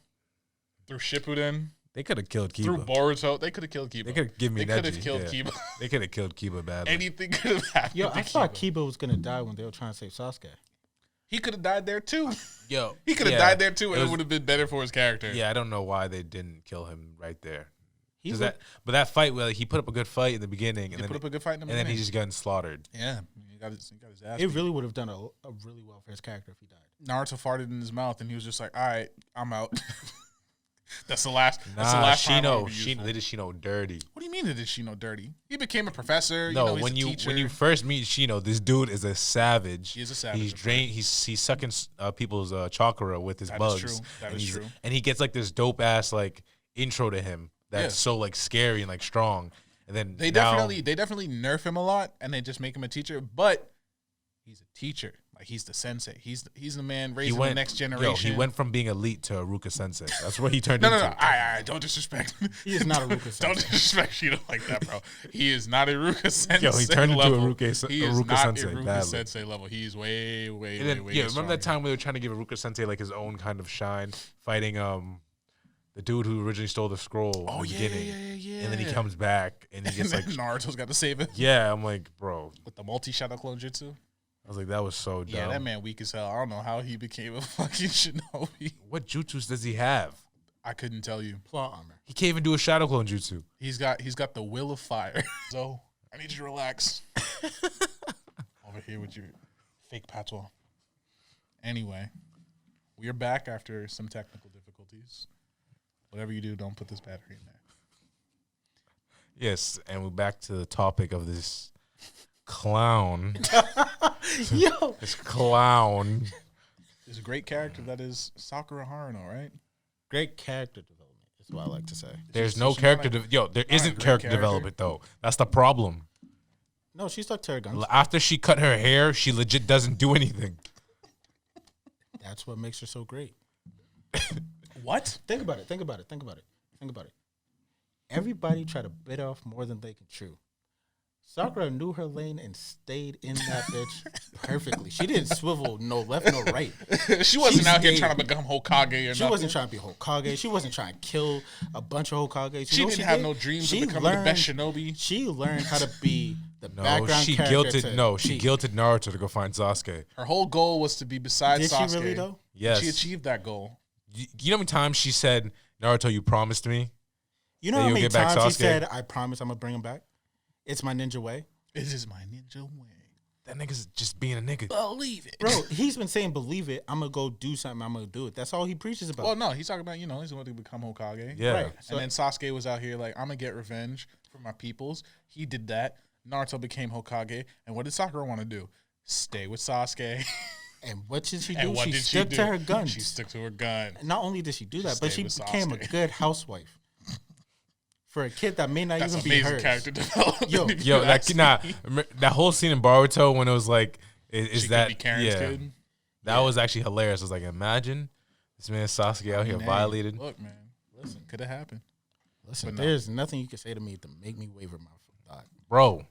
through Shippuden, They could have killed through Kiba. Boruto. They could have killed Kiba. They could have given me They could have Neji, killed yeah. Kiba. They could have killed Kiba badly. Anything could have happened. Yo, to I thought Kiba was gonna die when they were trying to save Sasuke. He could have died there too. Yo, He could have died there too, and it would have been better for his character. Yeah, I don't know why they didn't kill him right there. He But that fight, where he put up a good fight in the beginning, He put up a good fight in the and then beginning. he's just getting slaughtered. Yeah, he got his ass. It beat. really would have done a really well for his character if he died. Naruto farted in his mouth, and he was just like, "All right, I'm out." That's the last. Nah, that's the last time I'm Shino, gonna be useful. they did Shino dirty. What do you mean it is Shino dirty? He became a professor. No, he's when a you teacher. when you first meet Shino, this dude is a savage. He is a savage, He's of drained. He's sucking people's chakra with his That is bugs. true. That and is he's- true. And he gets like this dope ass like intro to him that's so like scary and like strong. And then They now, definitely nerf him a lot, and they just make him a teacher. But he's a teacher. Like he's the sensei. He's the man raising the next generation. He went from being elite to Aruka Sensei. That's what he turned No. into. All right, don't disrespect. He is not a Ruka Don't sensei. disrespect Shino like that, bro. He is not a Ruka Sensei. Yo, he turned into level. He is Not Sensei Ruka badly. Sensei level. He's way And then, way remember stronger. that time we were trying to give Aruka Sensei like his own kind of shine, fighting the dude who originally stole the scroll in the beginning. Yeah. And then he comes back and he And gets then like, Naruto's got to save him yeah, I'm like, bro, with the multi-shadow clone jutsu. I was like, that was so dumb. Yeah, that man weak as hell. I don't know how he became a fucking shinobi. What jutsus does he have? I couldn't tell you. Plot armor. He can't even do a shadow clone jutsu. He's got the will of fire. So I need you to relax. Over here with your fake patois. Anyway, we are back after some technical difficulties. Whatever you do, don't put this battery in there. Yes, and we're back to the topic of this clown. Yo. This clown. There's a great character that is Sakura Haruno, right? Great character development is what I like to say. There's no character. There isn't great character character. development, though. That's the problem. No, she stuck to her guns. After she cut her hair, she legit doesn't do anything. That's what makes her so great. What? Think about it. Everybody try to bit off more than they can chew. Sakura knew her lane and stayed in that bitch perfectly. She didn't swivel no left, no right. She wasn't out here stayed. trying to become Hokage or nothing. She wasn't trying to be Hokage. She wasn't trying to kill a bunch of Hokages. She didn't have no dreams of becoming the best shinobi. She learned how to be the No, background she character. guilted Naruto to go find Sasuke. Her whole goal was to be beside Did Sasuke. she really though? Yes. She achieved that goal. You know how many times she said, Naruto, you promised me? You know That how you'll many get back times he Sasuke? said, "I promise I'm gonna bring him back. It's my ninja way." It is my ninja way. That nigga's just being a nigga. Believe it. Bro, he's been saying, "Believe it. I'm gonna go do something. I'm gonna do it." That's all he preaches about. Well, no, he's talking about, he's going to become Hokage. Yeah. Right. So, And then Sasuke was out here like, I'm going to get revenge for my peoples. He did that. Naruto became Hokage. And what did Sakura want to do? Stay with Sasuke. and what did she do? And what She did stuck she do? to her guns. She stuck to her gun. Not only did she do that, but she stayed with became a Sasuke. good housewife for a kid that may not That's even be amazing hers. character development. Yo, if you ask me. that whole scene in Boruto when it was like, is She that, could be Karen's kid. that was actually hilarious. I was like, imagine this man Sasuke out here Hey, violated. Look, man. Listen, could have happened. Listen, But no. there's nothing you can say to me to make me waver my thought. Bro,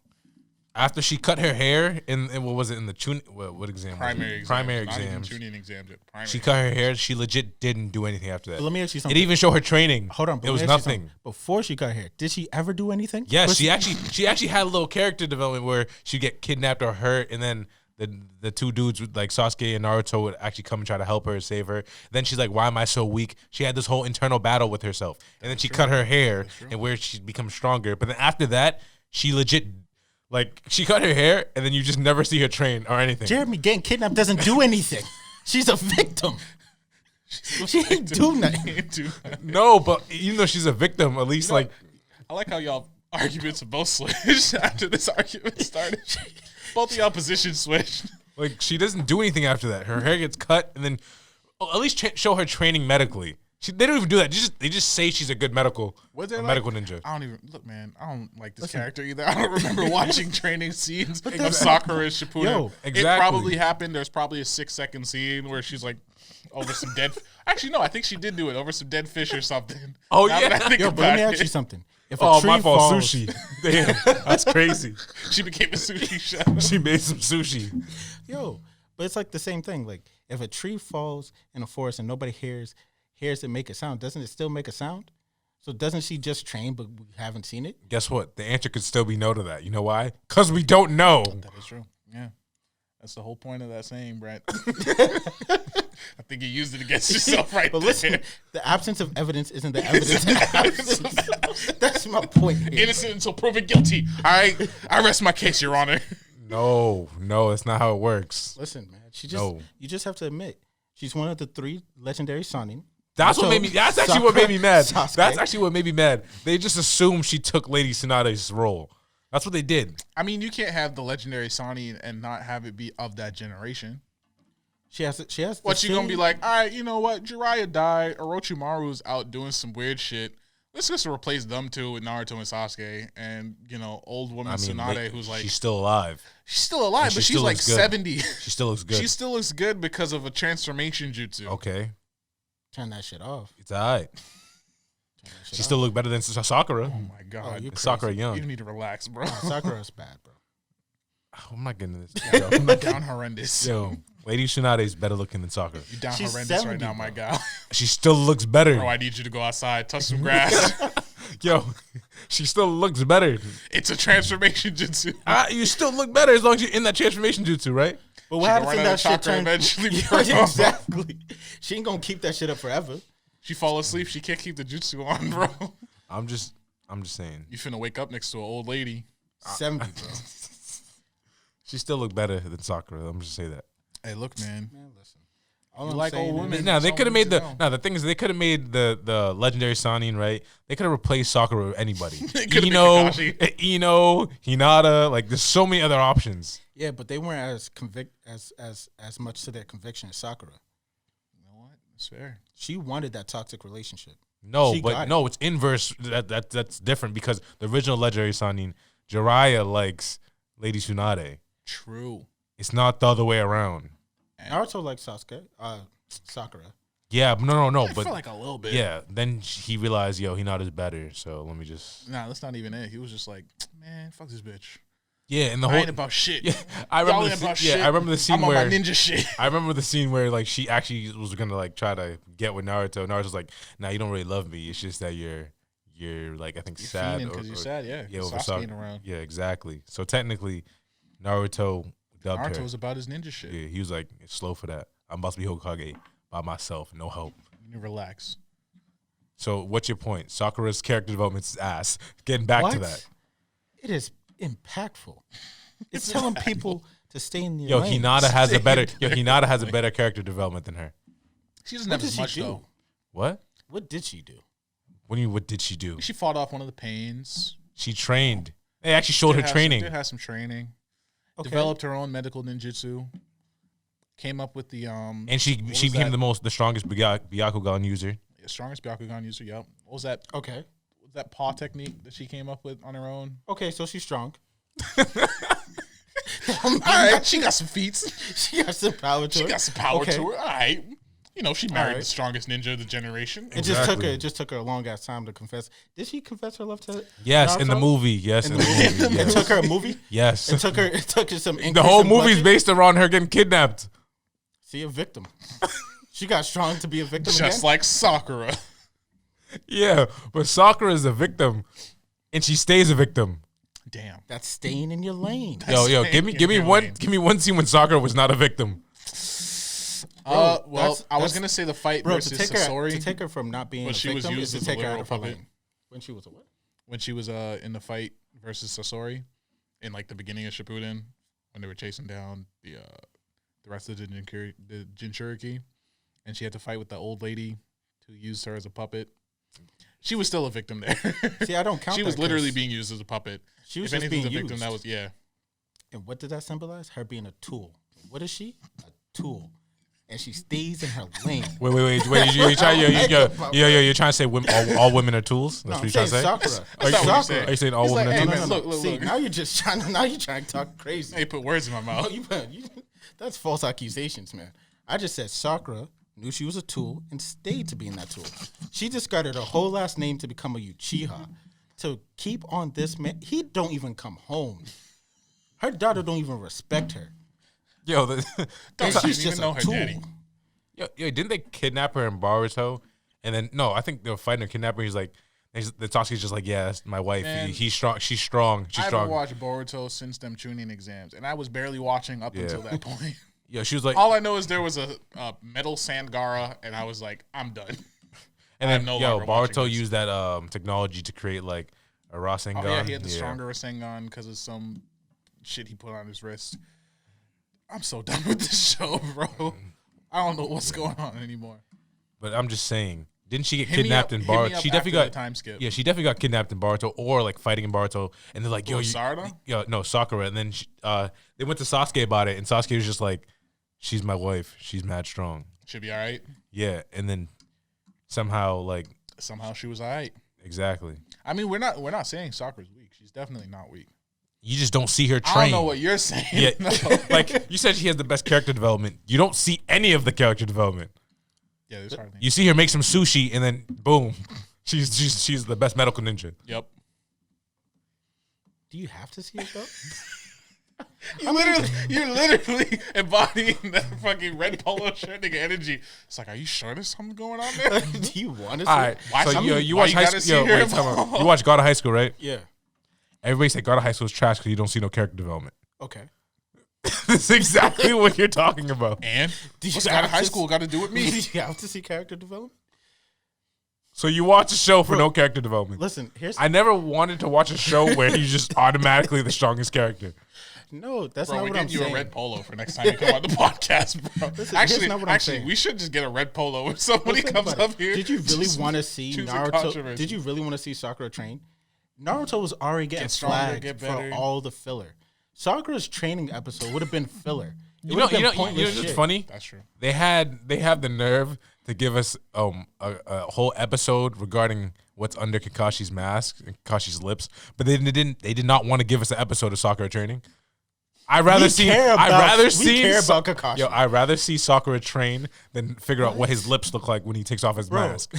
after she cut her hair in what was it, in the what exam? was it? Primary exam. Primary Not even exams. tuning exams. Primary. She cut her hair. She legit didn't do anything after that. But let me ask you It something. even showed her training. Hold on, but It let was me ask you nothing. something. Before she cut her hair, did she ever do anything? Yes, Was she actually had a little character development where she'd get kidnapped or hurt, and then the two dudes with like Sasuke and Naruto would actually come and try to help her, save her. Then she's like, "Why am I so weak?" She had this whole internal battle with herself, and then she cut her hair, and where she becomes stronger. But then after that, she legit like she cut her hair, and then you just never see her train or anything. Jeremy getting kidnapped doesn't do anything. She's a victim. She ain't do nothing. No, but even though she's a victim, at least like I like how y'all arguments both switched after this argument started. Both of y'all positions switched. Like she doesn't do anything after that. Her hair gets cut, and then at least show her training medically. They don't even do that. They just say she's a good medical medical ninja. I don't even look, man. I don't like this character either. I don't remember watching training scenes of Sakura and Shippuden. Yo, exactly. It probably happened. There's probably a 6-second scene where she's like over some dead. Actually, no. I think she did do it over some dead fish or something. Oh, Now yeah. that I think Yo, but let me about ask you it, something. If a Oh, tree my fault. falls, Sushi. Damn, that's crazy. she became a sushi chef. She made some sushi. Yo, but it's like the same thing. Like if a tree falls in a forest and nobody hears it make a sound, doesn't it still make a sound? So doesn't she just train, but we haven't seen it? Guess what? The answer could still be no to that. You know why? Because we don't know. That is true. Yeah. That's the whole point of that saying, Brett. I think you used it against yourself right But there. listen, the absence of evidence isn't the evidence. That's my point here. Innocent until proven guilty. All right. I rest my case, Your Honor. No, that's not how it works. Listen, man, No. you just have to admit, she's one of the 3 legendary Sannin. That's what made me. That's actually what made me mad. Sasuke. That's actually what made me mad. They just assumed she took Lady Tsunade's role. That's what they did. I mean, you can't have the legendary Sani and not have it be of that generation. She has. What, you gonna be like, all right, you know what? Jiraiya died. Orochimaru's out doing some weird shit. Let's just replace them two with Naruto and Sasuke and, old woman Tsunade who's like... she's still alive. She's still alive, she but she's still like looks good. 70. She still looks good. She still looks good because of a transformation jutsu. Okay, turn that shit off. it's all right. She still look better than Sakura. Oh my God. you It's Sakura young. You need to relax, bro. Sakura's bad, bro. Oh, I'm not getting this. Yo, I'm not Down horrendous. Yo, Lady Tsunade is better looking than Sakura. You down She's horrendous 70, right now, bro. my guy. She still looks better. Bro, I need you to go outside, touch some grass. Yo, she still looks better. It's a transformation jutsu. You still look better as long as you're in that transformation jutsu, right? But what She happens gonna if run out that of shit chakra turns? eventually, Yeah, bro. exactly. She ain't gonna keep that shit up forever. She fall asleep. She can't keep the jutsu on, bro. I'm just saying. You finna wake up next to an old lady. 70, bro. She still look better than Sakura. I'm just say that. Hey, look, man. Man, listen. All You I'm like saying old is- women? Now they Someone could have needs made to know. the thing is they could have made the legendary Sannin, right? They could have replaced Sakura with anybody. They coulda made Ino, Kakashi. Ino, Hinata, like there's so many other options. Yeah, but they weren't as much to their conviction as Sakura. You know what? It's fair. She wanted that toxic relationship. No, She but got no, it's inverse. That's different because the original legendary Sannin, Jiraiya likes Lady Tsunade. True. It's not the other way around. Naruto likes Sakura. Yeah, but no, I but feel like a little bit. yeah. Then he realized, yo, Hinata's better. So let me just Nah, that's not even it. He was just like, man, fuck this bitch. yeah. And the I whole ain't about shit. yeah, I Y'all remember. ain't The, about scene- yeah, shit. I remember the scene I'm on where my ninja shit. I remember the scene where like she actually was gonna like try to get with Naruto. Naruto's like, nah, you don't really love me. It's just that you're like I think You're sad because you're sad, yeah. yeah, over Sasuke ain't around. Yeah, exactly. So technically, Naruto dubbed Naruto her. was about his ninja shit. Yeah, he was like, it's slow for that. I'm about to be Hokage by myself, no help. You need to relax. So what's your point? Sakura's character development is ass. Getting back to that. It is impactful. It's telling people to stay in their Yo, lane. Hinata has a better Hinata has a better character development than her. She doesn't What have as did she much, do? though. What? What did she do? What did she do? She fought off one of the pains. She trained. They actually showed her training. Did have some training. Okay. Developed her own medical ninjutsu. Came up with the And she was became that? the strongest Byakugan user. Strongest Byakugan user. Yep. What was that? Okay. What was that paw technique that she came up with on her own? Okay, so she's strong. All right, she got some feats. She got some power to She her. got some power Okay. to her. All right. You know, she married right. the strongest ninja of the generation. It just took her a long ass time to confess. Did she confess her love to Yes, in the Naruto? movie. Yes, in the movie. It Yes. took her a movie. Yes. It took her some. The whole movie's based around her getting kidnapped. See, a victim. She got strong to be a victim. Just again? like Sakura. Yeah, but Sakura is a victim, and she stays a victim. Damn. That's staying in your lane. Yo, give me one scene when Sakura was not a victim. Well, that's- I was that's- gonna say the fight Bro, versus to Sasori take her from not being But a she was victim used is as to a take her out literal of her puppet. lane. When she was a what? when she was in the fight versus Sasori in like the beginning of Shippuden when they were chasing down the rest of the Jinchuriki, and she had to fight with the old lady who used her as a puppet. She was still a victim there. See, I don't count. She that was literally 'cause being used as a puppet. She was If just anything's being a victim, used. that was yeah. And what did that symbolize? Her being a tool. What is she? A tool. And she stays in her lane. Wait. You're trying to say all women are tools? That's No, what I'm you're trying to say? Sakura. That's not what you're Sakura. saying. Are you saying all It's women like, are hey, tools? man, look, See, look. now you're just trying to talk crazy. Hey, put words in my mouth. That's false accusations, man. I just said Sakura knew she was a tool and stayed to being that tool. She discarded her whole last name to become a Uchiha. To keep on this man, he don't even come home. Her daughter don't even respect her. Yo, And Don't she's even just know a her tool. daddy. yo, didn't they kidnap her in Boruto? And then no, I think they were fighting her, kidnap her. He's like, the Tatsuki's just like, yeah, that's my wife. Man, He's strong. She's strong. I She's haven't strong. watched Boruto since them tuning exams, and I was barely watching up Yeah. until that point. Yo, she was like, All I know is there was a metal Sangara, and I was like, I'm done. and I'm then no yo, longer watching Boruto this. used that technology to create like a Rasengan. Oh yeah, he had the stronger Rasengan because of some shit he put on his wrist. I'm so done with this show, bro. I don't know what's going on anymore. But I'm just saying, didn't she get Hit me kidnapped up- in hit me Boruto? up She definitely after got the time skip. Yeah, she definitely got kidnapped in Boruto or like fighting in Boruto, and they're like, yo, Sarada? no, Sakura, and then they went to Sasuke about it, and Sasuke was just like, she's my wife, she's mad strong. Should be all right. Yeah, and then somehow like Somehow she was all right. exactly, I mean, we're not saying Sakura's weak. She's definitely not weak. you just don't see her train. I don't know what you're saying. Yeah, No. like you said, she has the best character development. You don't see any of the character development. Yeah, there's hardly. You see her make some sushi, and then boom, she's the best medical ninja. Yep. Do you have to see it though? You're literally embodying that fucking red polo shirt nigga energy. It's like, are you sure there's something going on there? Do you want to see All right, it? Why- so I mean, you why watch you high gotta school. see her Time out. involved? You watch God of High School, right? Yeah. Everybody said God of High School is trash because you don't see no character development. Okay. That's exactly what you're talking about. And Did what's you out of have high to- school got to do with me? Did you have to see character development? So you watch a show for Bro, no character development. Listen, here's I never wanted to watch a show where he's just automatically the strongest character. no. That's Bro, not we're what I'm getting you saying. a red polo for next time you come on the podcast, bro. Listen, here's not what I'm actually, saying. we should just get a red polo if somebody Think comes about up it. here. Did you really just want to see choose a Naruto? controversy. Did you really want to see Sakura train? Naruto was already getting Get stronger, flagged get for better. all the filler. Sakura's training episode would have been filler. It You know, would've been you know pointless what's shit. funny? That's true. They have the nerve to give us a whole episode regarding what's under Kakashi's mask and Kakashi's lips, but they did not want to give us an episode of Sakura training. I'd rather see Kakashi. Yo, I'd rather see Sakura train than figure out what his lips look like when he takes off his Bro. mask.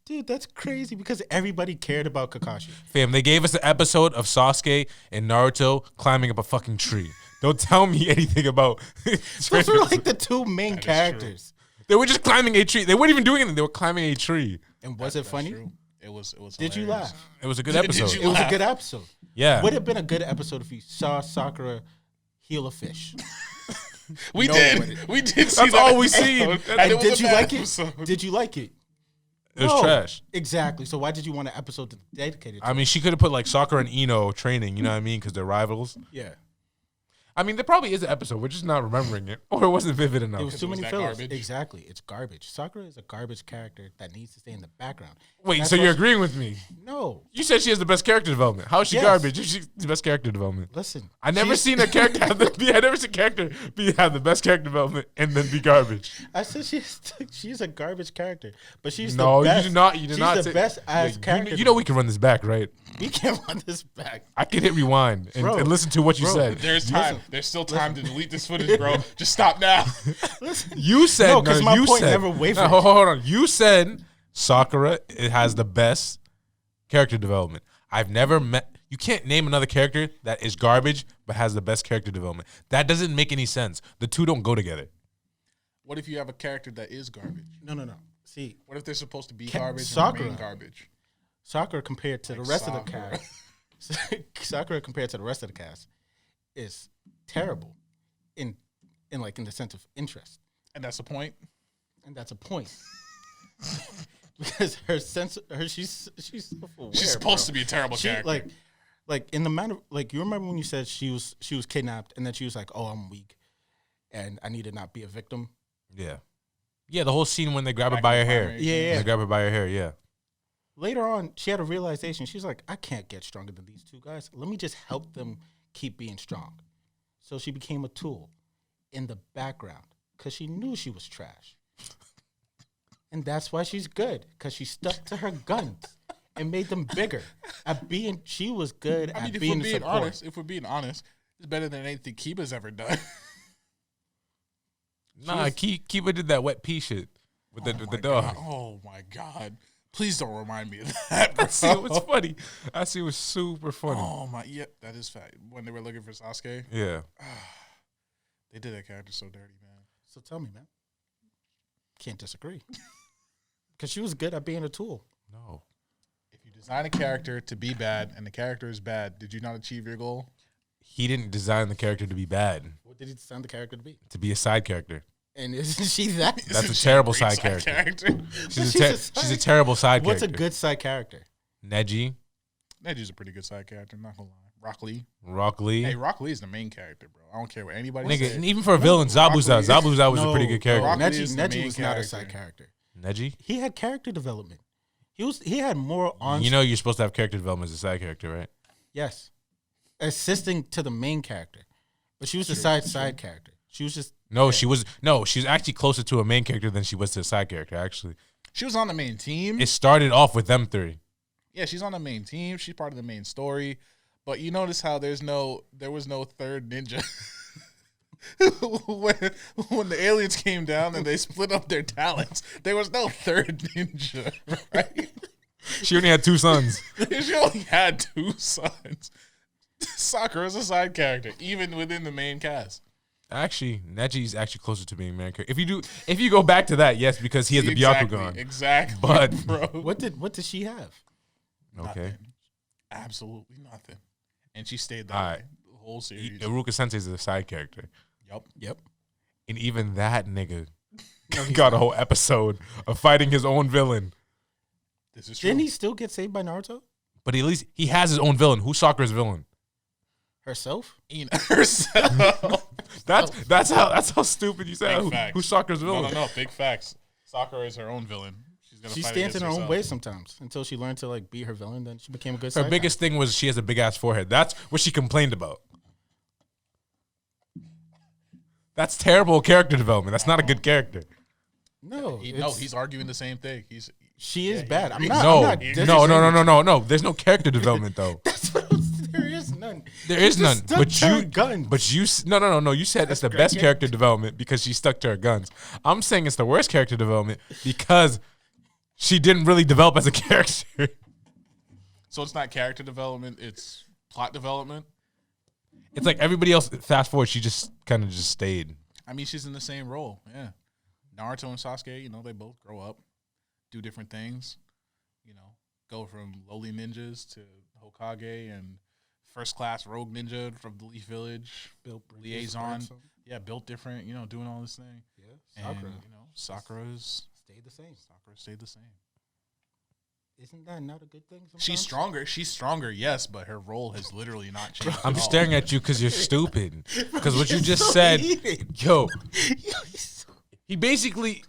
Dude, that's crazy because everybody cared about Kakashi. Fam, they gave us an episode of Sasuke and Naruto climbing up a fucking tree. Don't tell me anything about. Those were like the two main That is characters. They were just climbing a tree. They weren't even doing anything. They were climbing a tree. And was it funny? True. It was. Did you hilarious. laugh? It was a good Did episode. you It was a laugh? good episode. Yeah. Would have been a good episode if you saw Sakura heal a fish. We No, did. but- We did see That's that. all we episode. seen. And And it was did a you bad like it? episode. Did you like it? It was No. trash. Exactly. So why did you want an episode dedicated to I mean, she could have put like Sakura and Ino training, you know what I mean? Because they're rivals. it? Yeah. I mean, there probably is an episode. We're just not remembering it. Or it wasn't vivid enough. It was too it was many that fillers. garbage? Exactly. It's garbage. Sakura is a garbage character that needs to stay in the background. Wait, That's so why you're she- agreeing with me? No. You said she has the best character development. How is she Yes. garbage if she's the best character development? Listen. I never she's- seen a character have I never seen a character have the best character development and then be garbage. I said she's a garbage character, but she's No, the best. you did not. You did she's not. the say- best as you, character. you know we can run this back, right? we can't run this back. I can hit rewind and, Bro. and listen to what you Bro. said. There's time. There's still time to delete this footage, bro. Just stop now. Listen. You said No, 'cause my you point said, never wavered. No, hold on. You said Sakura it has the best character development. I've never met. You can't name another character that is garbage but has the best character development. That doesn't make any sense. The two don't go together. What if you have a character that is garbage? No. See, What if they're supposed to be Ca- garbage Sakura. and remain garbage? Sakura compared to the rest of the Sakura. cast, Sakura compared to the rest of the cast is terrible in the sense of interest, And that's the point. and that's a point. Because she's self-aware, She's supposed to be a terrible She, character. like in the manner, like you remember when you said she was kidnapped and then she was like, "Oh, I'm weak, and I need to not be a victim." Yeah. Yeah, the whole scene when they grab her Back by in her the hair. primary Yeah, They grab her by her hair, yeah. Later on, she had a realization. She's like, "I can't get stronger than these two guys. Let me just help them keep being strong." So she became a tool in the background because she knew she was trash. And that's why she's good, because she stuck to her guns and made them bigger. She was good I mean, at if being we're the being support. honest, it's better than anything Kiba's ever done. Nah, Kiba did that wet pee shit with the my dog. God. Oh my god! Please don't remind me of that. I see it was bro. funny. I see it was super funny. Oh my, yeah, that is fact. When they were looking for Sasuke, Yeah. they did that character so dirty, man. So tell me, man. Can't disagree. Because she was good at being a tool. No. If you design a character to be bad and the character is bad, did you not achieve your goal? He didn't design the character to be bad, What did he design the character to be? to be a side character. And isn't she that? That's Isn't a she terrible great side character. She's She's a terrible side What's character. a good side character? Neji, Neji's a pretty good side character, not gonna lie. Rock Lee. Rock Lee. Hey, Rock Lee is the main character, bro. I don't care what anybody Nigga, says. and even for a villain, Zabuza. Lee- Zabuza was a pretty good character. Rock Lee is the Neji main was not a character. side character. Neji? He had character development. He had more on. You know you're supposed to have character development as a side character, right? Yes, assisting to the main character, but she was a side character. She was just No, she was actually closer to a main character than she was to a side character, actually. She was on the main team. It started off with them three. Yeah, she's on the main team. She's part of the main story. But you notice how there was no third ninja. when the aliens came down and they split up their talents, there was no third ninja, right? She only had two sons. She only had two sons. Sakura's a side character, even within the main cast. Actually, Neji's actually closer to being main character. If you go back to that, yes, because he has the Byakugan. Exactly. But- bro. what did she have? Okay. Nothing. Absolutely nothing. And she stayed that All way right. the whole series. Iruka Sensei is a side character. Yep. And even that nigga got a whole episode of fighting his own villain. This is true. Didn't he still get saved by Naruto? But at least he has his own villain. Who's Sakura's villain? Herself? Herself. That's how stupid you said. Who's Sakura's villain? No. Big facts. Sakura is her own villain. She stands in her own way sometimes until she learned to like be her villain. Then she became a good. Her biggest thing was she has a big ass forehead. That's what she complained about. That's terrible character development. That's not a good character. No, he's arguing the same thing. She is bad. I'm not. No. There's no character development though. There is none. There is none. But you, guns. No. You said it's the best character development because she stuck to her guns. I'm saying it's the worst character development because she didn't really develop as a character. So it's not character development; it's plot development. It's like everybody else. Fast forward, she just kind of just stayed. I mean, she's in the same role. Yeah, Naruto and Sasuke. They both grow up, do different things. Go from lowly ninjas to Hokage and first class rogue ninja from the Leaf Village. Built liaison. Yeah, built different. Doing all this thing. Yeah, Sakura. And, Sakura's stayed the same. Sakura stayed the same. Isn't that not a good thing? Sometimes? She's stronger, yes, but her role has literally not changed. I'm staring at you because you're stupid. Because what you just said, yo, he basically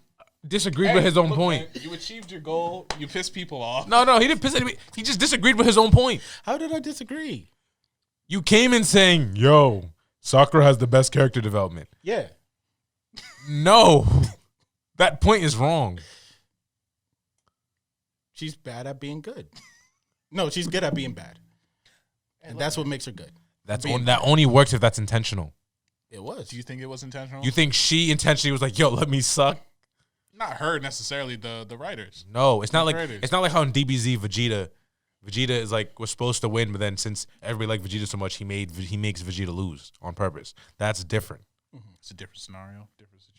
disagreed with his own point. Man, you achieved your goal. You pissed people off. No, he didn't piss anybody. He just disagreed with his own point. How did I disagree? You came in saying, yo, Sakura has the best character development. Yeah. No, that point is wrong. She's bad at being good. No, she's good at being bad. And that's what makes her good. That only works if that's intentional. It was. Do you think it was intentional? You think she intentionally was like, yo, let me suck? Not her necessarily, the writers. No, it's not like how in DBZ Vegeta is like was supposed to win, but then since everybody liked Vegeta so much, he makes Vegeta lose on purpose. That's different. Mm-hmm. It's a different scenario.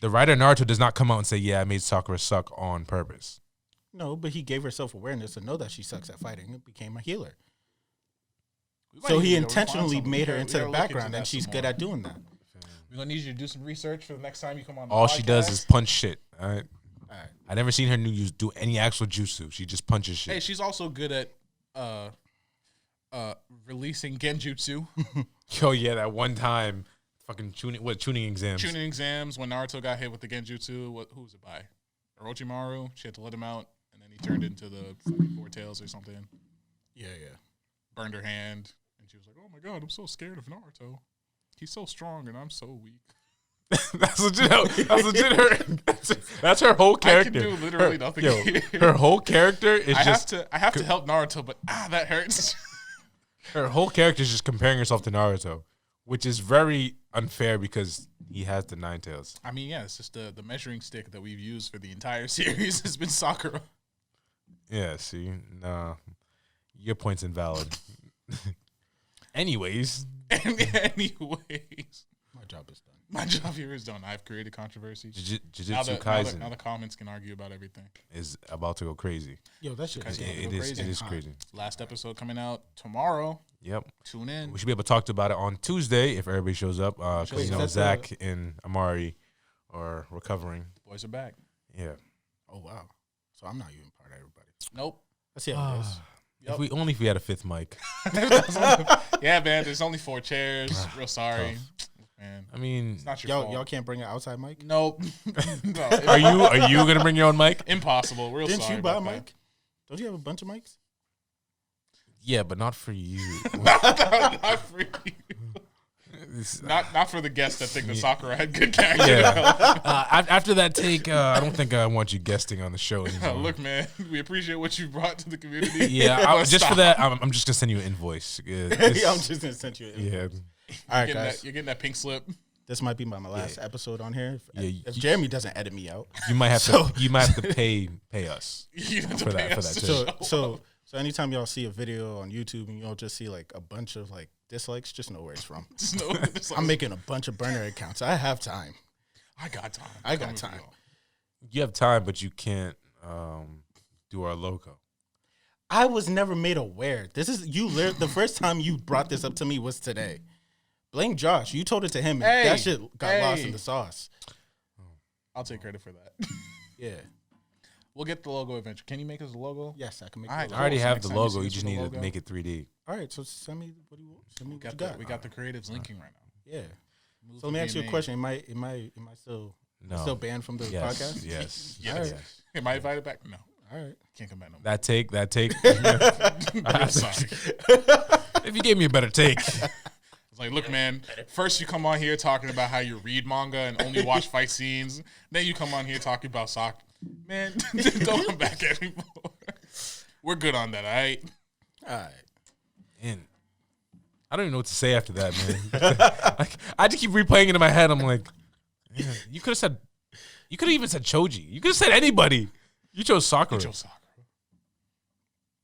The writer Naruto does not come out and say, yeah, I made Sakura suck on purpose. No, but he gave her self-awareness to know that she sucks at fighting and became a healer. So he intentionally made her into the background, and she's good at doing that. We're going to need you to do some research for the next time you come on the All podcast. she does is punch shit. All right. All right. I never seen her do any actual jutsu. She just punches shit. Hey, she's also good at releasing genjutsu. Yo, yeah, that one time, fucking tuning exams. Tuning exams when Naruto got hit with the genjutsu. Who was it by? Orochimaru. She had to let him out, and then he turned into the Four Tails or something. Yeah. Burned her hand, and she was like, "Oh my god, I'm so scared of Naruto. He's so strong, and I'm so weak." That's legit. That's her whole character. I can do literally nothing. Her whole character is I have to help Naruto, but that hurts. Her whole character is just comparing herself to Naruto, which is very unfair because he has the Nine Tails. I mean, yeah, it's just the measuring stick that we've used for the entire series has been Sakura. Yeah, see, nah, your point's invalid. Anyways, my job is done. My job here is done. I've created controversy. Jujutsu Kaisen now the comments can argue about everything. Is about to go crazy. Yo, that shit It is crazy. Last episode coming out tomorrow. Yep. Tune in. We should be able to talk about it on Tuesday if everybody shows up. Because Zach and Amari are recovering. Boys are back. Yeah. Oh wow. So I'm not even part of everybody. Nope. Let's see how it goes. Yep. If we had a fifth mic. Yeah, man. There's only 4 chairs. Real sorry. Tough. Man, I mean, it's not your fault. Y'all can't bring an outside mic? Nope. No. Are you gonna bring your own mic? Impossible. Real Didn't sorry. you buy a about mic? Don't you have a bunch of mics? Yeah, but not for you. Not for you. Not for the guests that think that Sakura had good character. Yeah. After that take, I don't think I want you guesting on the show anymore. Look, man, we appreciate what you brought to the community. Yeah, just for that, I'm just gonna send you an invoice. I'm just gonna send you an invoice. Yeah. All right, guys. You're getting that pink slip. This might be my last episode on here. If Yeah, Jeremy doesn't edit me out, you might have to pay us for that. So anytime y'all see a video on YouTube and y'all just see like a bunch of like dislikes, just know where it's from. I'm making a bunch of burner accounts. I have time. I got time. I got time. You have time, but you can't do our logo. I was never made aware. This is the first time you brought this up to me was today. Blame Josh. You told it to him. And Hey, that shit got lost hey. in the sauce. I'll take credit for that. Yeah. We'll get the logo eventually. Can you make us a logo? Yes, I can make. All right, it. I already So have next the time you see logo. You us just with the need logo. to make it 3D. All right, so send me what you want. Send me We what you got got. we got the creatives linking right now. Yeah. Moves So are let me ask you being a question. Am I still No. still banned from the Yes. podcast? Yes. Yes. All right. Yes. Am I invited back? No, All right. can't come back no more. That take. I'm sorry. If you gave me a better take. It's like, look, man. First, you come on here talking about how you read manga and only watch fight scenes. Then you come on here talking about soccer. Man, don't come back anymore. We're good on that, all right? All right. And I don't even know what to say after that, man. Like, I just keep replaying it in my head. I'm like, man, you could have even said Choji. You could have said anybody. You chose Sakura. Joe Soccer.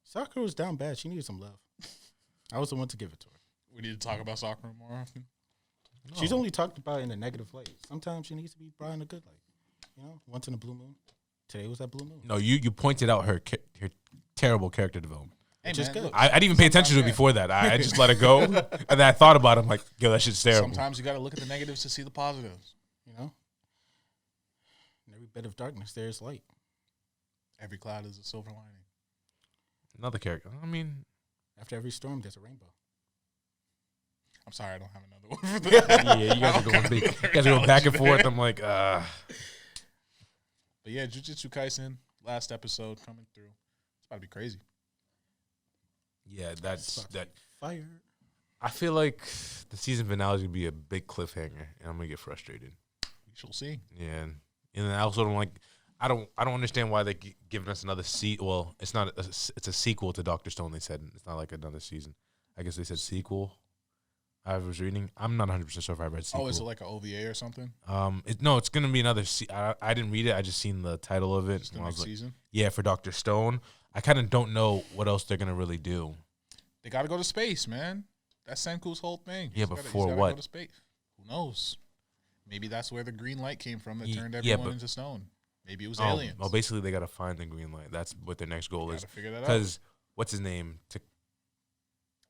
Sakura was down bad. She needed some love. I was the one to give it to her. We need to talk about soccer more often. No. She's only talked about in a negative light. Sometimes she needs to be brought in a good light. You know, once in a blue moon. Today was that blue moon. No, you pointed out her terrible character development. Hey, Which is man, good. look, I didn't even pay attention to it sometimes, before that. I just let it go. And then I thought about it. I'm like, yo, that shit's terrible. sometimes you got to look at the negatives to see the positives. You know? In every bit of darkness, there is light. Every cloud is a silver lining. Another character. I mean, After every storm, there's a rainbow. I'm sorry, I don't have another one for that. yeah, you guys are going big. You guys are going back and forth. I'm like, But yeah, Jujutsu Kaisen, last episode coming through. It's about to be crazy. yeah, that's that. Fire. I feel like the season finale is gonna be a big cliffhanger, and I'm gonna get frustrated. We shall see. Yeah, and then I also don't like. I don't understand why they giving us another Well, it's not. It's a sequel to Doctor Stone. They said it's not like another season. I guess they said sequel. I was reading. I'm not 100% sure if I read sequel. Oh, is it like an OVA or something? No, it's gonna be another. I didn't read it. I just seen the title of it. It's the and I was next like, season. yeah, for Doctor Stone. I kind of don't know what else they're gonna really do. They got to go to space, man. That's Senku's whole thing. Yeah, He's but gotta- he's for gotta what? Go to space. Who knows? Maybe that's where the green light came from that turned Yeah, everyone but- into stone. Maybe it was Oh, aliens. well, basically they gotta find the green light. That's what their next goal Got is. to figure that out. Because what's his name?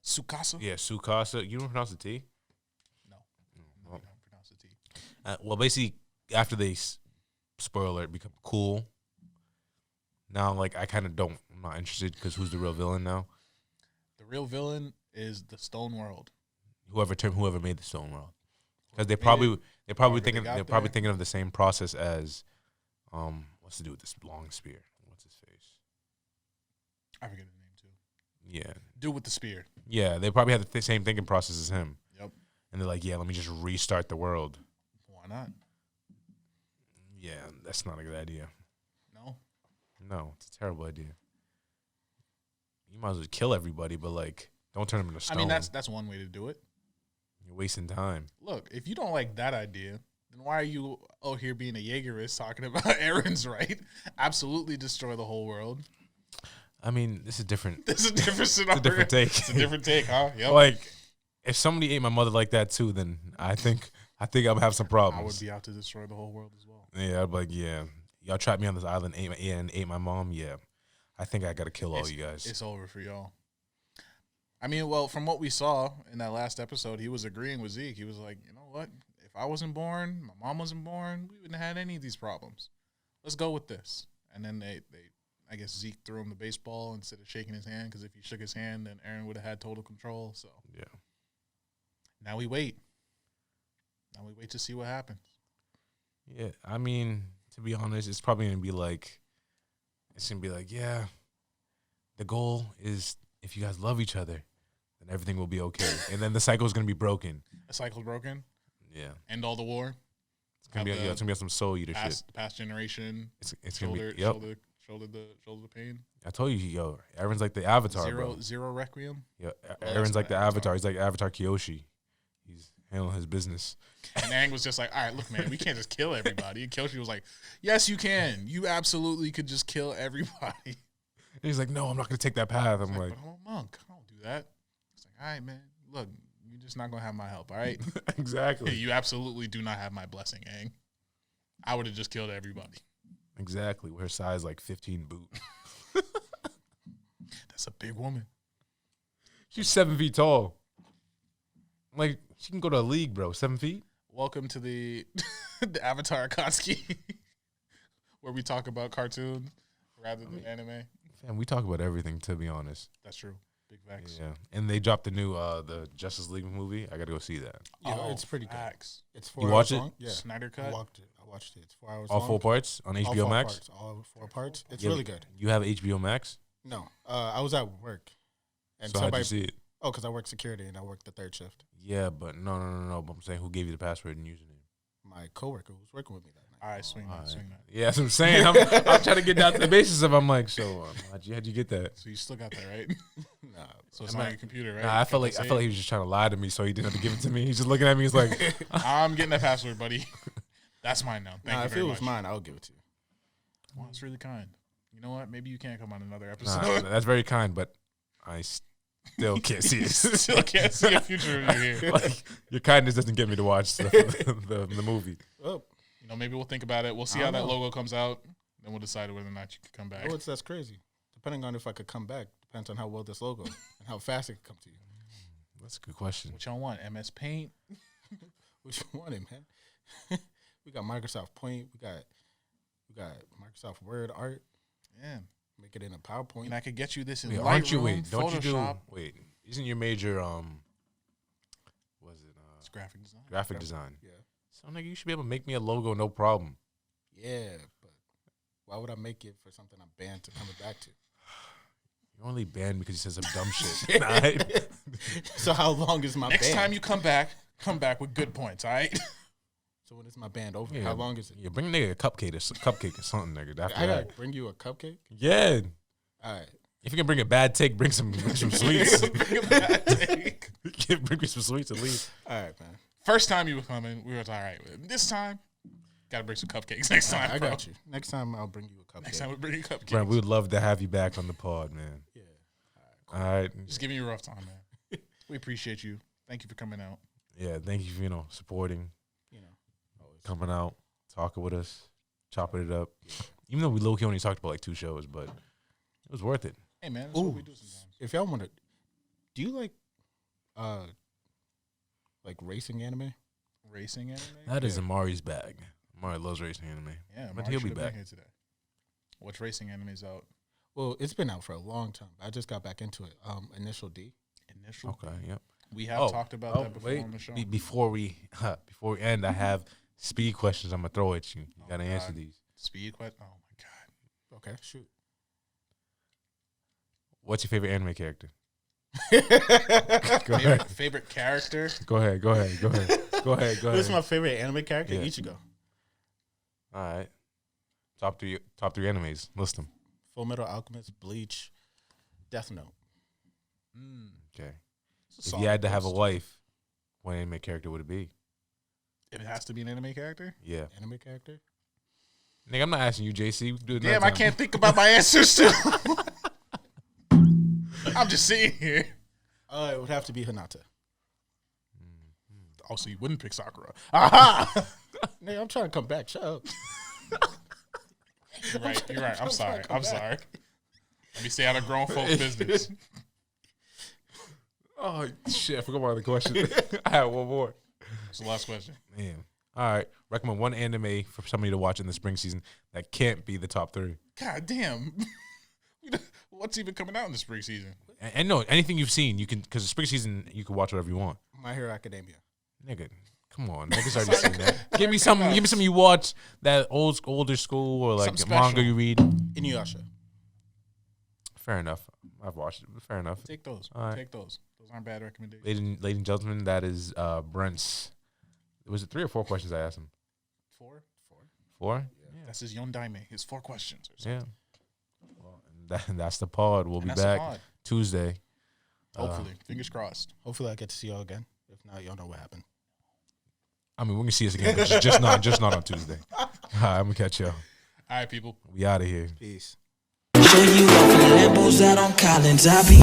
Tsukasa? Yeah, Sukasa. You don't pronounce the T? No. No, well. I don't pronounce the T. Well, basically, after they spoiler alert become cool. Now, like, I kind of don't. I'm not interested because who's the real villain now? The real villain is the Stone World. Whoever made the Stone World, because they're However they probably got there. thinking of the same process as, what's to do with this long spear? What's his face? I forget his name too. Yeah, Dude with the spear. yeah. They probably had the same thinking process as him, Yep. and they're like, yeah, let me just restart the world. Why not? Yeah, that's not a good idea. No. No, it's a terrible idea. You might as well kill everybody, but like, don't turn them into stone. I mean, that's one way to do it. You're wasting time. Look, if you don't like that idea, then why are you out here being a Jaegerist talking about Aaron's right? Absolutely destroy the whole world. I mean, this is different. This is a different scenario. It's a different take. It's a different take, huh? Yep. Like, if somebody ate my mother like that too, then I think I'll have some I would problems. be out to destroy the whole world as well. Yeah, I'd be like, yeah, y'all trapped me on this island, ate my mom. Yeah, I think I gotta kill all you guys. It's over for y'all. I mean, well, from what we saw in that last episode, he was agreeing with Zeke. He was like, you know what? If I wasn't born, my mom wasn't born, we wouldn't have had any of these problems. Let's go with this. And then they I guess Zeke threw him the baseball instead of shaking his hand, because if he shook his hand, then Aaron would have had total control. So Yeah. now we wait. Now we wait to see what happens. Yeah, I mean, to be honest, it's probably gonna be like, yeah, the goal is if you guys love each other, then everything will be okay, and then the cycle is gonna be broken. A cycle's broken. Yeah, End all the war. it's gonna be it's gonna be some soul eater shit. Past generation. It's gonna Shoulder, be yep. shoulder the pain. I told you, yo, Aaron's like the Avatar, bro. Zero Requiem. Yeah, that's Aaron's like the the Avatar. Avatar. He's like Avatar Kyoshi. He's handling his business. And Aang was just like, all right, look, man, we can't just kill everybody. And Kyoshi was like, yes, you can. You absolutely could just kill everybody. And he's like, no, I'm not gonna take that path. I'm like, but I'm a monk. I don't do that. It's like, all right, man, look, you're just not going to have my help, all right? exactly, You absolutely do not have my blessing, Aang. I would have just killed everybody. exactly. With her size like 15 boot. That's a big woman. She's 7 feet tall. Like She can go to a league, bro. 7 feet. Welcome to the the Avatar Akatsuki, where we talk about cartoons rather than anime. Fam, we talk about everything, to be honest. That's true. Big facts. Yeah, and they dropped the new the Justice League movie. I gotta go see that. Yeah, it's pretty good. Facts. It's 4 You hours watch it? long. Yeah, Snyder I cut. watched it. It's 4 hours All long. 4 parts on All HBO 4 Max. parts, all 4 parts. It's Yeah, really good. You have HBO Max, No, I was at work, and so how'd somebody. you see it? Oh, because I work security and I work the 3rd shift. Yeah, but no. But I'm saying, who gave you the password and username? My coworker who was working with me that night. All right, swing that, swing that. Yeah, that's what I'm saying. I'm trying to get down to the basis of. I'm like, so how'd you get that? So you still got that, right? Nah, So it's not your computer, right? Nah, I felt like he was just trying to lie to me, so he didn't have to give it to me. He's just looking at me. He's like, I'm getting that password, buddy. That's mine now. Thank you if very it was much. mine, I'll give it to you. Wow, that's really kind. You know what? Maybe you can't come on another nah, episode. that's very kind, but I still can't see it. Still can't see a future of you here. Like, your kindness doesn't get me to watch the movie. Oh, You know, maybe we'll think about it. We'll see I how don't that know. logo comes out. Then we'll decide whether or not you can come back. that's crazy. Depending on if I could come back, depends on how well this logo and how fast it can come to you. That's a good question. What y'all want? MS Paint? Which you want it, man? We got Microsoft Paint. We got Microsoft Word art. Yeah. Make it in a PowerPoint. And I could get you this in Wait, Lightroom, aren't you? Wait, don't Photoshop. you do? Wait, isn't your major was it It's graphic design. graphic design? Yeah. So nigga, you should be able to make me a logo, no problem. Yeah, but why would I make it for something I'm banned to coming back to? You're only banned because you said some dumb shit. Right? So how long is my Next ban? time you come back with good points, all right? So when is my band over? Yeah. How long is it? Yeah, bring a nigga a cupcake or something, nigga. After I that. gotta bring you a cupcake. Yeah. All right. If you can bring a bad take, bring some sweets. Bring a bad take. Bring me some sweets at least. All right, man. First time you were coming, we were all right with it. This time, gotta bring some cupcakes next time. I bro. got you. Next time I'll bring you a cupcake. Next time we bring you cupcakes. Brent, we would love to have you back on the pod, man. Yeah. All right. Just giving you a rough time, man. We appreciate you. Thank you for coming out. Yeah, thank you for, supporting, You know, always. coming out, talking with us, chopping it up. Even though we low-key only talked about like 2 shows, but it was worth it. Hey, man, that's what we do sometimes. If y'all want to, do you like racing anime? Racing anime? That is Amari's bag. Amari loves racing anime. Yeah, but Mark he'll be should've been back. here today. Which racing anime's out? Well, it's been out for a long time. I just got back into it. Initial D. Initial. Okay, yep. We have talked about that before on the show. Before we end, I have speed questions I'm gonna throw at you. You gotta answer these. Speed question? Oh, my God. Okay, shoot. What's your favorite anime character? Go ahead. Favorite character? Go ahead. Who's my favorite anime character? Yeah. Ichigo. All right. Top three animes. List them. Full Metal Alchemist, Bleach, Death Note. Okay. It's a If solid you had to have a list. wife, what anime character would it be? If it has to be an anime character? Yeah. Anime character? Nigga, I'm not asking you, JC. We can do it Damn, another I time. can't think about my answers too. I'm just sitting here. It would have to be Hinata. Also, you wouldn't pick Sakura. Aha! Nigga, I'm trying to come back. Shut up. You're right. I'm sorry. come I'm back. sorry. Let me stay out of grown folks' business. Oh, shit. I forgot my other question. I had one more. That's the last question. Man. All right. Recommend one anime for somebody to watch in the spring season that can't be the top 3. God damn. What's even coming out in the spring season? And no, anything you've seen, you can, because the spring season, you can watch whatever you want. My Hero Academia. Nigga, come on. Niggas already seen that. Give me something you watch that older school or like Something manga special. you read. Inuyasha. Fair enough. I've watched it. Fair enough. Take those. All right. Take those. Those aren't bad recommendations. Ladies and gentlemen, that is Brent's. Was it 3 or 4 questions I asked him? 4? 4? That's his Yondaime. His 4 questions or something. Yeah. Well, that's the pod. We'll And be that's the back pod. Tuesday. Hopefully. Fingers crossed. Hopefully I get to see y'all again. If not, y'all know what happened. I mean, we can see us again, but just not on Tuesday. All right, I'm gonna catch y'all. All right, people. We out of here. Peace. Show you off the Lambos out on Collins. I be